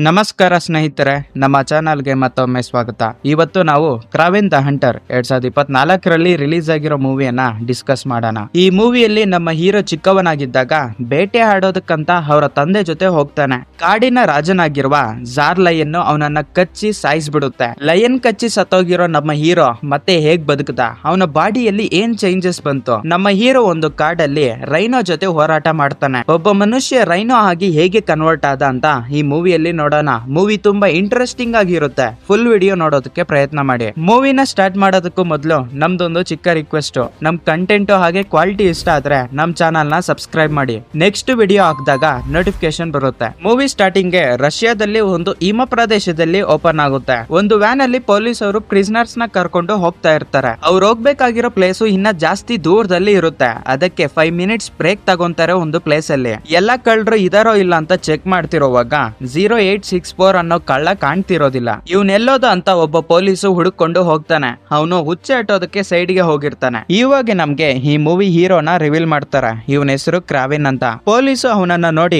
ನಮಸ್ಕಾರ ಸ್ನೇಹಿತರೆ, ನಮ್ಮ ಚಾನಲ್ಗೆ ಮತ್ತೊಮ್ಮೆ ಸ್ವಾಗತ. ಇವತ್ತು ನಾವು ಕ್ರಾವಿನ್ ದ ಹಂಟರ್ 2024ರಲ್ಲಿ ರಿಲೀಸ್ ಆಗಿರೋ ಮೂವಿಯನ್ನ ಡಿಸ್ಕಸ್ ಮಾಡೋಣ. ಈ ಮೂವಿಯಲ್ಲಿ ನಮ್ಮ ಹೀರೋ ಚಿಕ್ಕವನಾಗಿದ್ದಾಗ ಬೇಟೆ ಆಡೋದಕ್ಕಂತ ಅವರ ತಂದೆ ಜೊತೆ ಹೋಗ್ತಾನೆ. ಕಾಡಿನ ರಾಜನಾಗಿರುವ ಜಾರ್ ಲಯನ್ ಅವನನ್ನ ಕಚ್ಚಿ ಸಾಯಿಸ್ಬಿಡುತ್ತೆ. ಲಯನ್ ಕಚ್ಚಿ ಸತ್ತೋಗಿರೋ ನಮ್ಮ ಹೀರೋ ಮತ್ತೆ ಹೇಗ್ ಬದುಕುತ್ತ, ಅವನ ಬಾಡಿಯಲ್ಲಿ ಏನ್ ಚೇಂಜಸ್ ಬಂತು, ನಮ್ಮ ಹೀರೋ ಒಂದು ಕಾಡಲ್ಲಿ ರೈನೋ ಜೊತೆ ಹೋರಾಟ ಮಾಡ್ತಾನೆ. ಒಬ್ಬ ಮನುಷ್ಯ ರೈನೋ ಆಗಿ ಹೇಗೆ ಕನ್ವರ್ಟ್ ಆದ ಅಂತ ಈ ಮೂವಿಯಲ್ಲಿ ನೋಡೋಣ. ಮೂವಿ ತುಂಬಾ ಇಂಟ್ರೆಸ್ಟಿಂಗ್ ಆಗಿರುತ್ತೆ. ಫುಲ್ ವಿಡಿಯೋ ನೋಡೋದಕ್ಕೆ ಪ್ರಯತ್ನ ಮಾಡಿ. ಮೂವಿನ ಸ್ಟಾರ್ಟ್ ಮಾಡೋದಕ್ಕೂ ಮೊದಲು ನಮ್ದೊಂದು ಚಿಕ್ಕ ರಿಕ್ವೆಸ್ಟ್, ನಮ್ ಕಂಟೆಂಟ್ ಹಾಗೆ ಕ್ವಾಲಿಟಿ ಇಷ್ಟ ಆದ್ರೆ ನಮ್ ಚಾನಲ್ ನ ಸಬ್ಸ್ಕ್ರೈಬ್ ಮಾಡಿ. ನೆಕ್ಸ್ಟ್ ವಿಡಿಯೋ ಹಾಕಿದಾಗ ನೋಟಿಫಿಕೇಶನ್ ಬರುತ್ತೆ. ಮೂವಿ ಸ್ಟಾರ್ಟಿಂಗ್ ಗೆ ರಷ್ಯಾದಲ್ಲಿ ಒಂದು ಹಿಮ ಪ್ರದೇಶದಲ್ಲಿ ಓಪನ್ ಆಗುತ್ತೆ. ಒಂದು ವ್ಯಾನ್ ಅಲ್ಲಿ ಪೊಲೀಸ್ ಅವರು ಪ್ರಿಸನರ್ಸ್ ನ ಕರ್ಕೊಂಡು ಹೋಗ್ತಾ ಇರ್ತಾರೆ. ಅವ್ರು ಹೋಗ್ಬೇಕಾಗಿರೋ ಪ್ಲೇಸ್ ಇನ್ನ ಜಾಸ್ತಿ ದೂರದಲ್ಲಿ ಇರುತ್ತೆ. ಅದಕ್ಕೆ 5 ಮಿನಿಟ್ಸ್ ಬ್ರೇಕ್ ತಗೊಂತಾರೆ. ಒಂದು ಪ್ಲೇಸ್ ಅಲ್ಲಿ ಎಲ್ಲಾ ಕಳ್ಳರು ಇದಾರೋ ಇಲ್ಲ ಅಂತ ಚೆಕ್ ಮಾಡ್ತಿರೋವಾಗ 0864 ಅನ್ನೋ ಕಳ್ಳ ಕಾಣ್ತಿರೋದಿಲ್ಲ. ಇವನೆಲ್ಲೋದು ಅಂತ ಒಬ್ಬ ಪೊಲೀಸು ಹುಡುಕೊಂಡು ಹೋಗ್ತಾನೆ. ಅವನು ಹುಚ್ಚೆ ಅಟ್ಟೋದಕ್ಕೆ ಸೈಡ್ ಗೆ ಹೋಗಿರ್ತಾನೆ. ಇವಾಗ ನಮ್ಗೆ ಈ ಮೂವಿ ಹೀರೋನ ರಿವೀಲ್ ಮಾಡ್ತಾರೆ. ಇವನ ಹೆಸರು ಕ್ರಾವಿನ್ ಅಂತ. ಪೊಲೀಸು ಅವನನ್ನ ನೋಡಿ,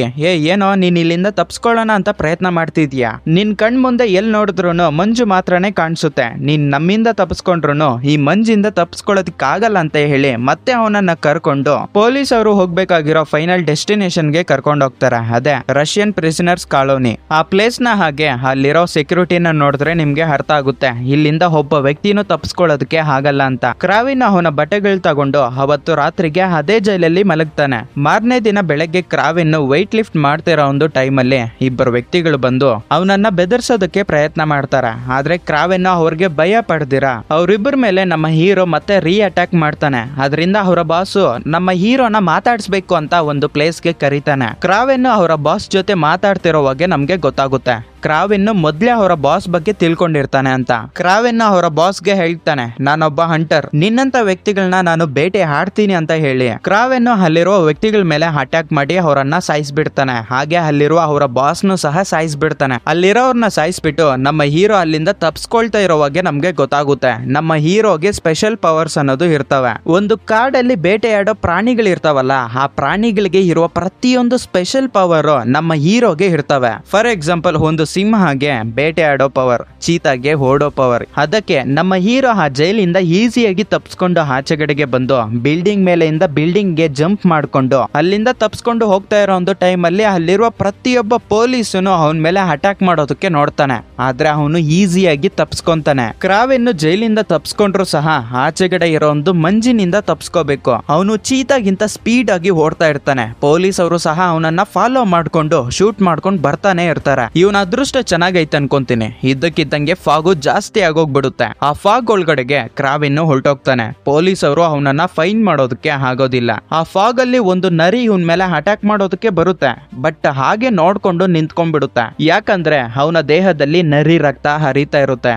ಏನೋ ನೀನ್ ಇಲ್ಲಿಂದ ತಪ್ಸ್ಕೊಳ್ಳೋಣ ಅಂತ ಪ್ರಯತ್ನ ಮಾಡ್ತಿದ್ಯಾ, ನಿನ್ ಕಣ್ ಮುಂದೆ ಎಲ್ ನೋಡಿದ್ರು ಮಂಜು ಮಾತ್ರನೇ ಕಾಣಿಸುತ್ತೆ, ನೀನ್ ನಮ್ಮಿಂದ ತಪ್ಸ್ಕೊಂಡ್ರು ಈ ಮಂಜಿಂದ ತಪ್ಸ್ಕೊಳ್ಳೋದಕ್ಕಾಗಲ್ಲ ಅಂತ ಹೇಳಿ ಮತ್ತೆ ಅವನನ್ನ ಕರ್ಕೊಂಡು ಪೊಲೀಸ್ ಅವರು ಹೋಗ್ಬೇಕಾಗಿರೋ ಫೈನಲ್ ಡೆಸ್ಟಿನೇಷನ್ ಗೆ ಕರ್ಕೊಂಡು ಹೋಗ್ತಾರೆ. ಅದೇ ರಷ್ಯನ್ ಪ್ರಿಸನರ್ಸ್ ಕಾಲೋನಿ. ಆ ಪ್ಲೇಸ್ ನ ಹಾಗೆ ಅಲ್ಲಿರೋ ಸೆಕ್ಯೂರಿಟಿನ ನೋಡಿದ್ರೆ ನಿಮ್ಗೆ ಅರ್ಥ ಆಗುತ್ತೆ, ಇಲ್ಲಿಂದ ಒಬ್ಬ ವ್ಯಕ್ತಿನೂ ತಪ್ಸ್ಕೊಳ್ಳೋದಕ್ಕೆ ಆಗಲ್ಲ ಅಂತ. ಕ್ರಾವಿನ್ ಅವನ ಬಟ್ಟೆಗಳು ತಗೊಂಡು ಅವತ್ತು ರಾತ್ರಿಗೆ ಅದೇ ಜೈಲಲ್ಲಿ ಮಲಗ್ತಾನೆ. ಮಾರನೇ ದಿನ ಬೆಳಗ್ಗೆ ಕ್ರಾವಿನ್ ವೈಟ್ ಲಿಫ್ಟ್ ಮಾಡ್ತಿರೋ ಒಂದು ಟೈಮಲ್ಲಿ ಇಬ್ಬರು ವ್ಯಕ್ತಿಗಳು ಬಂದು ಅವನನ್ನ ಬೆದರ್ಸೋದಕ್ಕೆ ಪ್ರಯತ್ನ ಮಾಡ್ತಾರೆ. ಆದ್ರೆ ಕ್ರಾವಿನ್ ಅವ್ರಿಗೆ ಭಯ ಪಡ್ದಿರ ಅವ್ರಿಬ್ಬರ ಮೇಲೆ ನಮ್ಮ ಹೀರೋ ಮತ್ತೆ ರೀ ಅಟ್ಯಾಕ್ ಮಾಡ್ತಾನೆ. ಅದರಿಂದ ಅವರ ಬಾಸು ನಮ್ಮ ಹೀರೋನ ಮಾತಾಡ್ಸ್ಬೇಕು ಅಂತ ಒಂದು ಪ್ಲೇಸ್ಗೆ ಕರೀತಾನೆ. ಕ್ರಾವಿನ್ ಅವರ ಬಾಸ್ ಜೊತೆ ಮಾತಾಡ್ತಿರೋವಾಗೆ ನಮ್ಗೆ ಗೊತ್ತಾಗುತ್ತೆ ಕ್ರಾವಿನ್ ಮೊದ್ಲೇ ಅವರ ಬಾಸ್ ಬಗ್ಗೆ ತಿಳ್ಕೊಂಡಿರ್ತಾನೆ ಅಂತ. ಕ್ರಾವಿನ್ ಅವರ ಬಾಸ್ಗೆ ಹೇಳ್ತಾನೆ, ನಾನೊಬ್ಬ ಹಂಟರ್, ನಿನ್ನಂತ ವ್ಯಕ್ತಿಗಳನ್ನ ನಾನು ಬೇಟೆ ಆಡ್ತೀನಿ ಅಂತ ಹೇಳಿ ಕ್ರಾವಿನ್ ಅಲ್ಲಿರುವ ವ್ಯಕ್ತಿಗಳ ಮೇಲೆ ಅಟ್ಯಾಕ್ ಮಾಡಿ ಅವರನ್ನ ಸಾಯಿಸ್ಬಿಡ್ತಾನೆ. ಹಾಗೆ ಅಲ್ಲಿರುವ ಅವರ ಬಾಸ್ನು ಸಹ ಸಾಯಿಸ್ಬಿಡ್ತಾನೆ. ಅಲ್ಲಿರೋರ್ನ ಸಾಯಿಸ್ಬಿಟ್ಟು ನಮ್ಮ ಹೀರೋ ಅಲ್ಲಿಂದ ತಪ್ಸ್ಕೊಳ್ತಾ ಇರೋವಾಗೆ ನಮ್ಗೆ ಗೊತ್ತಾಗುತ್ತೆ ನಮ್ಮ ಹೀರೋಗೆ ಸ್ಪೆಷಲ್ ಪವರ್ಸ್ ಅನ್ನೋದು ಇರ್ತವೆ. ಒಂದು ಕಾಡಲ್ಲಿ ಬೇಟೆಯಾಡೋ ಪ್ರಾಣಿಗಳು ಇರ್ತಾವಲ್ಲ, ಆ ಪ್ರಾಣಿಗಳಿಗೆ ಇರುವ ಪ್ರತಿಯೊಂದು ಸ್ಪೆಷಲ್ ಪವರ್ ನಮ್ಮ ಹೀರೋಗೆ ಇರ್ತವೆ. ಫಾರ್ ಎಕ್ಸಾಂಪಲ್, ಒಂದು ಸಿಂಹಗೆ ಬೇಟೆಯಾಡೋ ಪವರ್, ಚೀತಾಗೆ ಓಡೋ ಪವರ್. ಅದಕ್ಕೆ ನಮ್ಮ ಹೀರೋ ಆ ಜೈಲಿಂದ ಈಸಿಯಾಗಿ ತಪ್ಸ್ಕೊಂಡು ಆಚೆಗಡೆಗೆ ಬಂದು ಬಿಲ್ಡಿಂಗ್ ಮೇಲೆಯಿಂದ ಬಿಲ್ಡಿಂಗ್ ಗೆ ಜಂಪ್ ಮಾಡ್ಕೊಂಡು ಅಲ್ಲಿಂದ ತಪ್ಸ್ಕೊಂಡು ಹೋಗ್ತಾ ಇರೋ ಒಂದು ಟೈಮ್ ಅಲ್ಲಿ ಅಲ್ಲಿರುವ ಪ್ರತಿಯೊಬ್ಬ ಪೊಲೀಸನು ಅವನ ಮೇಲೆ ಅಟ್ಯಾಕ್ ಮಾಡೋದಕ್ಕೆ ನೋಡ್ತಾನೆ. ಆದ್ರೆ ಅವನು ಈಸಿಯಾಗಿ ತಪ್ಸ್ಕೊಂತಾನೆ. ಕ್ರಾವಿನ್ ಜೈಲಿಂದ ತಪ್ಸ್ಕೊಂಡ್ರು ಸಹ ಆಚೆಗಡೆ ಇರೋ ಒಂದು ಮಂಜಿನಿಂದ ತಪ್ಸ್ಕೋಬೇಕು. ಅವನು ಚೀತಾಗಿಂತ ಸ್ಪೀಡ್ ಆಗಿ ಓಡ್ತಾ ಇರ್ತಾನೆ. ಪೊಲೀಸ್ ಅವರು ಸಹ ಅವನನ್ನ ಫಾಲೋ ಮಾಡ್ಕೊಂಡು ಶೂಟ್ ಮಾಡ್ಕೊಂಡು ಬರ್ತಾನೆ ಇರ್ತಾರೆ. ಇವನ ಅದೃಷ್ಟ ಚೆನ್ನಾಗೈತೆ ಅನ್ಕೊಂತೀನಿ. ಇದ್ದಕ್ಕಿದ್ದಂಗೆ ಫಾಗು ಜಾಸ್ತಿ ಆಗೋಗ್ಬಿಡುತ್ತೆ. ಆ ಫಾಗ್ ಒಳಗಡೆಗೆ ಕ್ರಾವಿನ್ ಹೊರಟೋಗ್ತಾನೆ. ಪೊಲೀಸ್ ಅವರು ಅವನನ್ನ ಫೈನ್ ಮಾಡೋದಕ್ಕೆ ಆಗೋದಿಲ್ಲ. ಆ ಫಾಗ್ ಅಲ್ಲಿ ಒಂದು ನರಿ ಇವನ್ ಮೇಲೆ ಅಟ್ಯಾಕ್ ಮಾಡೋದಕ್ಕೆ ಬರುತ್ತೆ. ಬಟ್ ಹಾಗೆ ನೋಡ್ಕೊಂಡು ನಿಂತ್ಕೊಂಡ್ಬಿಡುತ್ತೆ. ಯಾಕಂದ್ರೆ ಅವನ ದೇಹದಲ್ಲಿ ನರಿ ರಕ್ತ ಹರಿತಾ ಇರುತ್ತೆ.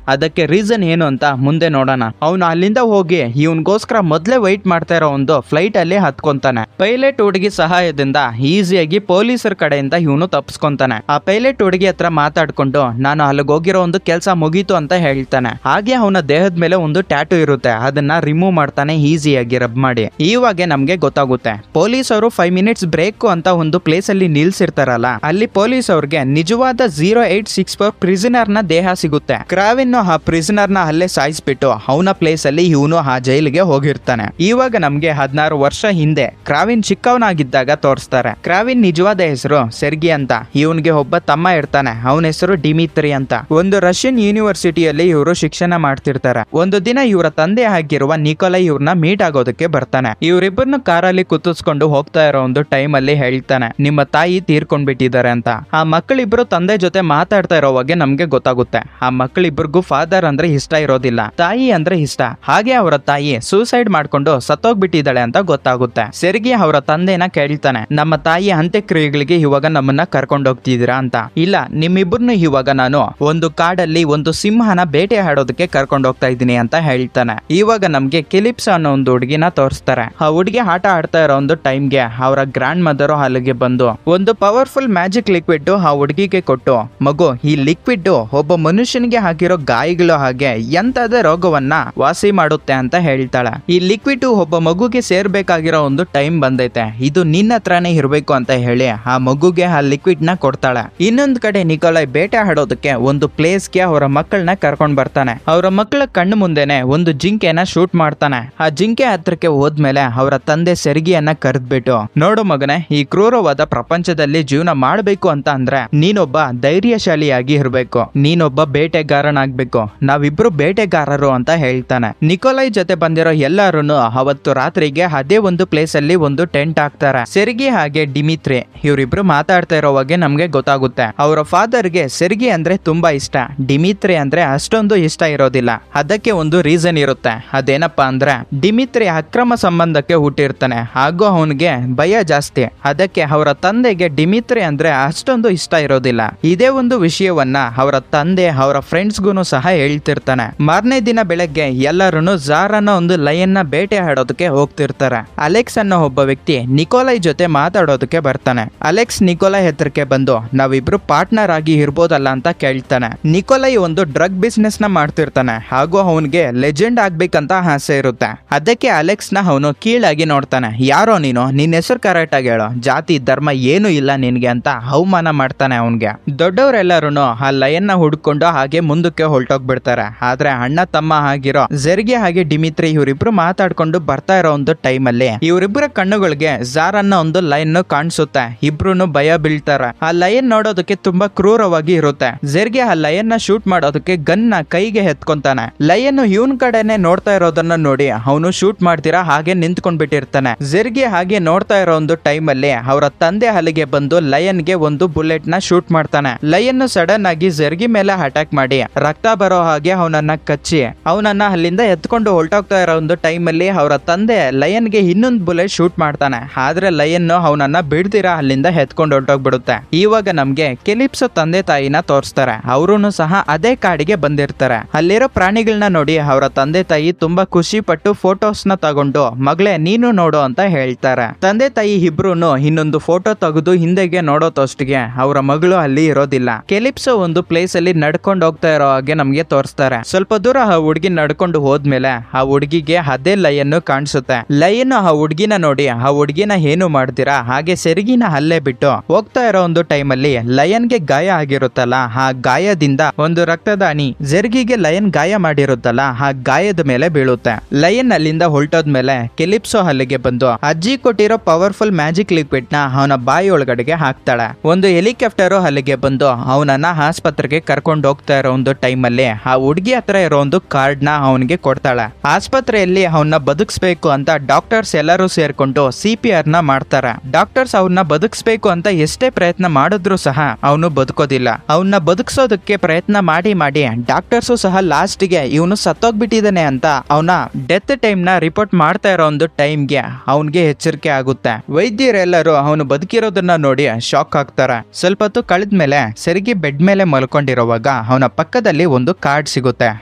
ಅದಕ್ಕೆ ರೀಸನ್ ಏನು ಅಂತ ಮುಂದೆ ನೋಡೋಣ. ಅವನು ಅಲ್ಲಿಂದ ಹೋಗಿ ಇವನ್ಗೋಸ್ಕರ ಮೊದ್ಲೇ ವೈಟ್ ಮಾಡ್ತಾ ಇರೋ ಒಂದು ಫ್ಲೈಟ್ ಅಲ್ಲಿ ಹತ್ಕೊಂತಾನೆ. ಪೈಲಟ್ ಹುಡುಗಿ ಸಹಾಯದಿಂದ ಈಸಿಯಾಗಿ ಪೊಲೀಸರ ಕಡೆಯಿಂದ ಇವನು ತಪ್ಸ್ಕೊಂತಾನೆ. ಆ ಪೈಲಟ್ ಹುಡುಗಿ ಹತ್ರ ಮಾತಾಡ್ಕೊಂಡು ನಾನು ಅಲ್ಲಿಗೆ ಹೋಗಿರೋ ಒಂದು ಕೆಲಸ ಮುಗೀತು ಅಂತ ಹೇಳ್ತಾನೆ. ಹಾಗೆ ಅವನ ದೇಹದ ಮೇಲೆ ಒಂದು ಟ್ಯಾಟೂ ಇರುತ್ತೆ, ಅದನ್ನ ರಿಮೂವ್ ಮಾಡ್ತಾನೆ ಈಸಿಯಾಗಿ ರಬ್ ಮಾಡಿ. ಇವಾಗ ನಮ್ಗೆ ಗೊತ್ತಾಗುತ್ತೆ ಪೊಲೀಸ್ ಅವರು 5 ಮಿನಿಟ್ಸ್ ಬ್ರೇಕ್ ಅಂತ ಒಂದು ಪ್ಲೇಸ್ ಅಲ್ಲಿ ನಿಲ್ಸಿರ್ತಾರಲ್ಲ, ಅಲ್ಲಿ ಪೊಲೀಸ್ ಅವ್ರಿಗೆ ನಿಜವಾದ 0864 ಪ್ರಿಸನರ್ ನ ದೇಹ ಸಿಗುತ್ತೆ. ಕ್ರಾವಿನ್ ಆ ಪ್ರಿಸನರ್ ನ ಅಲ್ಲೇ ಸಾಯಿಸ್ಬಿಟ್ಟು ಅವನ ಪ್ಲೇಸ್ ಅಲ್ಲಿ ಇವನು ಆ ಜೈಲಿಗೆ ಹೋಗಿರ್ತಾನೆ. ಇವಾಗ ನಮ್ಗೆ 16 ವರ್ಷ ಹಿಂದೆ ಕ್ರಾವಿನ್ ಚಿಕ್ಕವನಾಗಿದ್ದಾಗ ತೋರಿಸ್ತಾರೆ. ಕ್ರಾವಿನ್ ನಿಜವಾದ ಹೆಸರು ಸೆರ್ಗಿ ಅಂತ. ಇವನ್ಗೆ ಒಬ್ಬ ತಮ್ಮ ಇರ್ತಾನೆ, ಅವನ ಹೆಸರು ಡಿಮಿತ್ರಿ ಅಂತ. ಒಂದು ರಷ್ಯನ್ ಯೂನಿವರ್ಸಿಟಿಯಲ್ಲಿ ಇವರು ಶಿಕ್ಷಣ ಮಾಡ್ತಿರ್ತಾರೆ. ಒಂದು ದಿನ ಇವರ ತಂದೆ ಆಗಿರುವ ನಿಕೋಲೈ ಇವ್ರನ್ನ ಮೀಟ್ ಆಗೋದಕ್ಕೆ ಬರ್ತಾನೆ. ಇವರಿಬ್ಬರನ್ನು ಕಾರಲ್ಲಿ ಕುತ್ತಿಸ್ಕೊಂಡು ಹೋಗ್ತಾ ಇರೋ ಒಂದು ಟೈಮ್ ಅಲ್ಲಿ ಹೇಳ್ತಾನೆ, ನಿಮ್ಮ ತಾಯಿ ತೀರ್ಕೊಂಡ್ಬಿಟ್ಟಿದ್ದಾರೆ ಅಂತ. ಆ ಮಕ್ಕಳಿಬ್ರು ತಂದೆ ಜೊತೆ ಮಾತಾಡ್ತಾ ಇರೋವಾಗೆ ನಮ್ಗೆ ಗೊತ್ತಾಗುತ್ತೆ ಆ ಮಕ್ಕಳಿಬ್ರಿಗೂ ಫಾದರ್ ಅಂದ್ರೆ ಇಷ್ಟ ಇರೋದಿಲ್ಲ, ತಾಯಿ ಅಂದ್ರೆ ಇಷ್ಟ. ಹಾಗೆ ಅವರ ತಾಯಿ ಸೂಸೈಡ್ ಮಾಡ್ಕೊಂಡು ಸತ್ತೋಗ್ಬಿಟ್ಟಿದ್ದಾಳೆ ಅಂತ ಗೊತ್ತಾಗುತ್ತೆ. ಸೆರ್ಗಿ ಅವರ ತಂದೆನ ಕೇಳ್ತಾನೆ, ನಮ್ಮ ತಾಯಿ ಅಂತ್ಯಕ್ರಿಯೆಗಳಿಗೆ ಇವಾಗ ನಮ್ಮನ್ನ ಕರ್ಕೊಂಡು ಹೋಗ್ತಿದ್ದೀರಾ ಅಂತ. ಇಲ್ಲ, ನಿಮ್ಮಿಬ್ಬರನ್ನು ಇವಾಗ ನಾನು ಒಂದು ಕಾಡಲ್ಲಿ ಒಂದು ಸಿಂಹನ ಬೇಟೆ ಆಡೋದಕ್ಕೆ ಕರ್ಕೊಂಡು ಹೋಗ್ತಾ ಇದ್ದೀನಿ ಅಂತ ಹೇಳ್ತಾನೆ. ಇವಾಗ ನಮ್ಗೆ ಕೆಲಿಪ್ಸ್ ಅನ್ನೋ ಒಂದು ಹುಡುಗಿನ ತೋರಿಸ್ತಾರೆ. ಆ ಹುಡುಗಿ ಆಟ ಆಡ್ತಾ ಇರೋ ಒಂದು ಟೈಮ್ಗೆ ಅವರ ಗ್ರ್ಯಾಂಡ್ ಮದರ್ ಅಲ್ಲಿಗೆ ಬಂದು ಒಂದು ಪವರ್ಫುಲ್ ಮ್ಯಾಜಿಕ್ ಲಿಕ್ವಿಡ್ ಆ ಹುಡುಗಿಗೆ ಕೊಟ್ಟು, ಮಗು, ಈ ಲಿಕ್ವಿಡ್ ಒಬ್ಬ ಮನುಷ್ಯನಿಗೆ ಆಗಿರೋ ಗಾಯಗಳು ಹಾಗೆ ಎಂತಾದ ರೋಗವನ್ನ ವಾಸಿ ಮಾಡುತ್ತೆ ಅಂತ ಹೇಳ್ತಾಳೆ. ಈ ಲಿಕ್ವಿಡ್ ಒಬ್ಬ ಮಗುಗೆ ಸೇರ್ಬೇಕಾಗಿರೋ ಒಂದು ಟೈಮ್ ಬಂದೈತೆ, ಇದು ನಿನ್ನ ಹತ್ರನೇ ಇರ್ಬೇಕು ಅಂತ ಹೇಳಿ ಆ ಮಗುಗೆ ಆ ಲಿಕ್ವಿಡ್ ನ ಕೊಡ್ತಾಳೆ. ಇನ್ನೊಂದು ಇನ್ನೊಂದ್ ಕಡೆ ನಿಕೋಲೈ ಬೇಟೆ ಆಡೋದಕ್ಕೆ ಒಂದು ಪ್ಲೇಸ್ಗೆ ಅವರ ಮಕ್ಕಳನ್ನ ಕರ್ಕೊಂಡ್ ಬರ್ತಾನೆ. ಅವರ ಮಕ್ಕಳ ಕಣ್ಣು ಮುಂದೆನೆ ಒಂದು ಜಿಂಕೆನ ಶೂಟ್ ಮಾಡ್ತಾನೆ. ಆ ಜಿಂಕೆ ಹತ್ರಕ್ಕೆ ಹೋದ್ಮೇಲೆ ಅವರ ತಂದೆ ಸೆರ್ಗಿಯನ್ನ ಕರೆದ್ಬಿಟ್ಟು, ನೋಡು ಮಗನೇ, ಈ ಕ್ರೂರವಾದ ಪ್ರಪಂಚದಲ್ಲಿ ಜೀವನ ಮಾಡ್ಬೇಕು ಅಂತ ಅಂದ್ರೆ ನೀನೊಬ್ಬ ಧೈರ್ಯಶಾಲಿಯಾಗಿ ಇರ್ಬೇಕು, ನೀನೊಬ್ಬ ಬೇಟೆಗಾರನಾಗ್ಬೇಕು, ನಾವಿಬ್ರು ಬೇಟೆಗಾರರು ಅಂತ ಹೇಳ್ತಾನೆ. ನಿಕೋಲೈ ಜೊತೆ ಬಂದಿರೋ ಎಲ್ಲಾರು ಅವತ್ತು ರಾತ್ರಿಗೆ ಅದೇ ಒಂದು ಪ್ಲೇಸ್ ಅಲ್ಲಿ ಒಂದು ಟೆಂಟ್ ಹಾಕ್ತಾರೆ. ಸೆರ್ಗಿ ಹಾಗೆ ಡಿಮಿತ್ರಿ ಇವರಿಬ್ರು ಮಾತಾಡ್ತಾ ಇರೋವಾಗೆ ನಮ್ಗೆ ಗೊತ್ತಾಗುತ್ತೆ ಅವರ ಫಾದರ್ಗೆ ಸೆರ್ಗಿ ಅಂದ್ರೆ ತುಂಬಾ ಇಷ್ಟ, ಡಿಮಿತ್ರಿ ಅಂದ್ರೆ ಅಷ್ಟೊಂದು ಇಷ್ಟ ಇರೋದಿಲ್ಲ. ಅದಕ್ಕೆ ಒಂದು ರೀಸನ್ ಇರುತ್ತೆ. ಅದೇನಪ್ಪಾ ಅಂದ್ರೆ ಡಿಮಿತ್ರಿ ಅಕ್ರಮ ಸಂಬಂಧಕ್ಕೆ ಹುಟ್ಟಿರ್ತಾನೆ, ಹಾಗೂ ಅವನಿಗೆ ಭಯ ಜಾಸ್ತಿ. ಅದಕ್ಕೆ ಅವರ ತಂದೆಗೆ ಡಿಮಿತ್ರಿ ಅಂದ್ರೆ ಅಷ್ಟೊಂದು ಇಷ್ಟ ಇರೋದಿಲ್ಲ. ಇದೇ ಒಂದು ವಿಷಯವನ್ನ ಅವರ ತಂದೆ ಅವರ ಫ್ರೆಂಡ್ಸ್ಗೂ ಸಹ ಹೇಳ್ತಿರ್ತಾನೆ. ಮಾರನೇ ದಿನ ಬೆಳಗ್ಗೆ ಎಲ್ಲರೂ ಝಾರ್ ಅನ್ನೋ ಒಂದು ಲಯನ್ ನ ಬೇಟೆ ಆಡೋದಕ್ಕೆ ಹೋಗ್ತಿರ್ತಾರೆ. ಅಲೆಕ್ಸ್ ಅನ್ನೋ ಒಬ್ಬ ವ್ಯಕ್ತಿ ನಿಕೋಲೈ ಜೊತೆ ಮಾತಾಡೋದಕ್ಕೆ ಬರ್ತಾನೆ. ಅಲೆಕ್ಸ್ ನಿಕೋಲೈ ಹತ್ರಕ್ಕೆ ಬಂದು ನಾವಿಬ್ರು ಪಾರ್ಟ್ನರ್ ಆಗಿ ಇರ್ಬೋದಲ್ಲ ಅಂತ ಕೇಳ್ತಾನೆ. ನಿಕೋಲೈ ಒಂದು ಡ್ರಗ್ ಬಿಸ್ನೆಸ್ ನ ಮಾಡ್ತಿರ್ತಾನೆ, ಹಾಗೂ ಅವನಿಗೆ ಲೆಜೆಂಡ್ ಆಗ್ಬೇಕಂತ ಆಸೆ ಇರುತ್ತೆ. ಅದಕ್ಕೆ ಅಲೆಕ್ಸ್ ನ ಅವನು ಕೀಳಾಗಿ ನೋಡ್ತಾನೆ. ಯಾರೋ ನೀನು, ನಿನ್ನ ಹೆಸರು ಕರೆಕ್ಟ್ ಆಗಿ ಹೇಳೋ, ಜಾತಿ ಧರ್ಮ ಏನು ಇಲ್ಲ ನಿನ್ಗೆ ಅಂತ ಅವಮಾನ ಮಾಡ್ತಾನೆ ಅವನ್ಗೆ. ದೊಡ್ಡವರೆಲ್ಲರೂ ಆ ಲಯನ್ ನ ಹುಡ್ಕೊಂಡು ಹಾಗೆ ಮುಂದಕ್ಕೆ ಹೊರಟೋಗ್ಬಿಡ್ತಾರೆ. ಆದ್ರೆ ಅಣ್ಣ ತಮ್ಮ ಆಗಿರೋ ಸೆರ್ಗಿ ಹಾಗೆ ಡಿಮಿತ್ರಿ ಇವರಿಬ್ರು ಮಾತಾಡ್ಕೊಂಡು ಬರ್ತಾ ಇರೋ ಒಂದು ಟೈಮ್ ಅಲ್ಲಿ ಇವರಿಬ್ಬರ ಕಣ್ಣುಗಳಿಗೆ ಝಾರ್ ಅನ್ನೋ ಒಂದು ಲಯನ್ ಕಾಣಿಸುತ್ತೆ. ಇಬ್ರು ಭಯ ಬೀಳ್ತಾರೆ. ಆ ಲಯನ್ ನೋಡೋದಕ್ಕೆ ತುಂಬಾ ಕ್ರೂರವಾಗಿ ಇರುತ್ತೆ. ಸೆರ್ಗಿ ಆ ಲಯನ್ ನ ಶೂಟ್ ಮಾಡೋದಕ್ಕೆ ಗನ್ ನ ಕೈಗೆ ಎತ್ಕೊಂತಾನೆ. ಲಯನ್ ಇವನ್ ಕಡೆನೆ ನೋಡ್ತಾ ಇರೋದನ್ನ ನೋಡಿ ಅವನು ಶೂಟ್ ಮಾಡ್ತೀರಾ ಹಾಗೆ ನಿಂತ್ಕೊಂಡ್ ಬಿಟ್ಟಿರ್ತಾನೆ. ಸೆರ್ಗಿ ಹಾಗೆ ನೋಡ್ತಾ ಇರೋ ಒಂದು ಟೈಮ್ ಅಲ್ಲಿ ಅವರ ತಂದೆ ಅಲ್ಲಿಗೆ ಬಂದು ಲಯನ್ ಗೆ ಒಂದು ಬುಲೆಟ್ ನ ಶೂಟ್ ಮಾಡ್ತಾನೆ. ಲಯನ್ ಸಡನ್ ಆಗಿ ಸೆರ್ಗಿ ಮೇಲೆ ಅಟ್ಯಾಕ್ ಮಾಡಿ ರಕ್ತ ಬರೋ ಹಾಗೆ ಅವನನ್ನ ಕಚ್ಚಿ ಅವನನ್ನ ಅಲ್ಲಿಂದ ಎತ್ಕೊಂಡು ಹೊರಟೋಗ್ತಾ ಇರೋ ಒಂದು ಟೈಮ್ ಅಲ್ಲಿ ಅವರ ತಂದೆ ಲಯನ್ ಗೆ ಇನ್ನೊಂದು ಬುಲೆಟ್ ಶೂಟ್ ಮಾಡ್ತಾನೆ. ಆದ್ರೆ ಲಯನ್ ಅವನನ್ನ ಬಿಡ್ದಿರಾ ಅಲ್ಲಿಂದ ಎತ್ಕೊಂಡು ಹೊರಟೋಗ್ಬಿಡುತ್ತೆ. ಇವಾಗ ನಮ್ಗೆ ಕೆಲಿಪ್ಸೋ ತಂದೆ ತಾಯಿನ ತೋರಿಸ್ತಾರೆ. ಅವರೂ ಸಹ ಅದೇ ಕಾಡಿಗೆ ಬಂದಿರ್ತಾರೆ. ಅಲ್ಲಿರೋ ಪ್ರಾಣಿಗಳನ್ನ ನೋಡಿ ಅವರ ತಂದೆ ತಾಯಿ ತುಂಬಾ ಖುಷಿ ಪಟ್ಟು ಫೋಟೋಸ್ ನ ತಗೊಂಡು ಮಗಳೇ ನೀನು ನೋಡು ಅಂತ ಹೇಳ್ತಾರೆ. ತಂದೆ ತಾಯಿ ಇಬ್ರು ಇನ್ನೊಂದು ಫೋಟೋ ತೆಗೆದು ಹಿಂದೆಗೆ ನೋಡೋತಷ್ಟಿಗೆ ಅವರ ಮಗಳು ಅಲ್ಲಿ ಇರೋದಿಲ್ಲ. ಕೆಲಿಪ್ಸೋ ಒಂದು ಪ್ಲೇಸ್ ಅಲ್ಲಿ ನಡ್ಕೊಂಡು ಹೋಗ್ತಾ ಇರೋ ಹಾಗೆ ನಮ್ಗೆ ತೋರಿಸ್ತಾರೆ. ಸ್ವಲ್ಪ ದೂರ ಆ ಹುಡುಗಿ ನಡ್ಕೊಂಡು ಹೋದ್ಮೇಲೆ ಆ ಹುಡುಗಿಗೆ ಅದೇ ಲಯನ್ ಕಾಣಿಸುತ್ತೆ. ಲಯನ್ ಆ ಹುಡುಗಿನ ನೋಡಿ ಆ ಹುಡುಗಿನ ಏನು ಮಾಡ್ತೀರಾ ಹಾಗೆ ಸೆರ್ಗಿನ ಹಲ್ಲೆ ಬಿಟ್ಟು ಹೋಗ್ತಾ ಇರೋ ಒಂದು ಟೈಮ್ ಅಲ್ಲಿ ಲಯನ್ಗೆ ಗಾಯ ಆಗಿರುತ್ತಲ್ಲ, ಆ ಗಾಯದಿಂದ ಒಂದು ರಕ್ತದ ಹನಿ ಸೆರ್ಗಿಗೆ ಲಯನ್ ಗಾಯ ಮಾಡಿರುತ್ತಲ್ಲ ಆ ಗಾಯದ ಮೇಲೆ ಬೀಳುತ್ತೆ. ಲಯನ್ ಅಲ್ಲಿಂದ ಹೊರಟೋದ್ಮೇಲೆ ಕೆಲಿಪ್ಸೋ ಅಲ್ಲಿಗೆ ಬಂದು ಅಜ್ಜಿ ಕೊಟ್ಟಿರೋ ಪವರ್ಫುಲ್ ಮ್ಯಾಜಿಕ್ ಲಿಕ್ವಿಡ್ ನ ಅವನ ಬಾಯಿ ಒಳಗಡೆಗೆ ಹಾಕ್ತಾಳೆ. ಒಂದು ಹೆಲಿಕಾಪ್ಟರ್ ಅಲ್ಲಿಗೆ ಬಂದು ಅವನನ್ನ ಆಸ್ಪತ್ರೆಗೆ ಕರ್ಕೊಂಡು ಹೋಗ್ತಾ ಇರೋ ಒಂದು ಟೈಮ್ ಅಲ್ಲಿ ಆ ಹುಡುಗಿ ಹತ್ರ ಇರೋ ಒಂದು ಕಾರ್ಡ್ ನ ಅವನಿಗೆ ಕೊಡ್ತಾಳೆ. ಆಸ್ಪತ್ರೆಯಲ್ಲಿ ಅವನ್ನ ಬದುಕಿಸ್ಬೇಕು ಅಂತ ಡಾಕ್ಟರ್ಸ್ ಎಲ್ಲರೂ ಸೇರ್ಕೊಂಡು CPR ನ ಮಾಡ್ತಾರೆ. ಡಾಕ್ಟರ್ಸ್ ಅವನ್ನ ಬದುಕಿಸ್ಬೇಕು ಅಂತ ಎಷ್ಟೇ ಪ್ರಯತ್ನ ಮಾಡಿದ್ರು ಸಹ ಅವನು ಬದುಕೋದಿಲ್ಲ. ಅವನ್ನ ಬದುಕಿಸೋದಕ್ಕೆ ಪ್ರಯತ್ನ ಮಾಡಿ ಮಾಡಿ ಡಾಕ್ಟರ್ಸು ಸಹ ಲಾಸ್ಟ್ ಗೆ ಇವನು ಸತ್ತೋಗ್ಬಿಟ್ಟಿದ್ದಾನೆ ಅಂತ ಅವನ ಡೆತ್ ಟೈಮ್ ನ ರಿಪೋರ್ಟ್ ಮಾಡ್ತಾ ಇರೋ ಒಂದು ಟೈಮ್ಗೆ ಅವನ್ಗೆ ಎಚ್ಚರಿಕೆ ಆಗುತ್ತೆ. ವೈದ್ಯರೆಲ್ಲರೂ ಅವನು ಬದುಕಿರೋದನ್ನ ನೋಡಿ ಶಾಕ್ ಆಗ್ತಾರೆ. ಸ್ವಲ್ಪ ಹೊತ್ತು ಕಳೆದ್ಮೇಲೆ ಸೆರ್ಗಿ ಬೆಡ್ ಮೇಲೆ ಮಲ್ಕೊಂಡಿರುವಾಗ ಅವನ ಪಕ್ಕದಲ್ಲಿ ಒಂದು ಕಾರ್ಡ್ ಸಿಗುತ್ತೆ.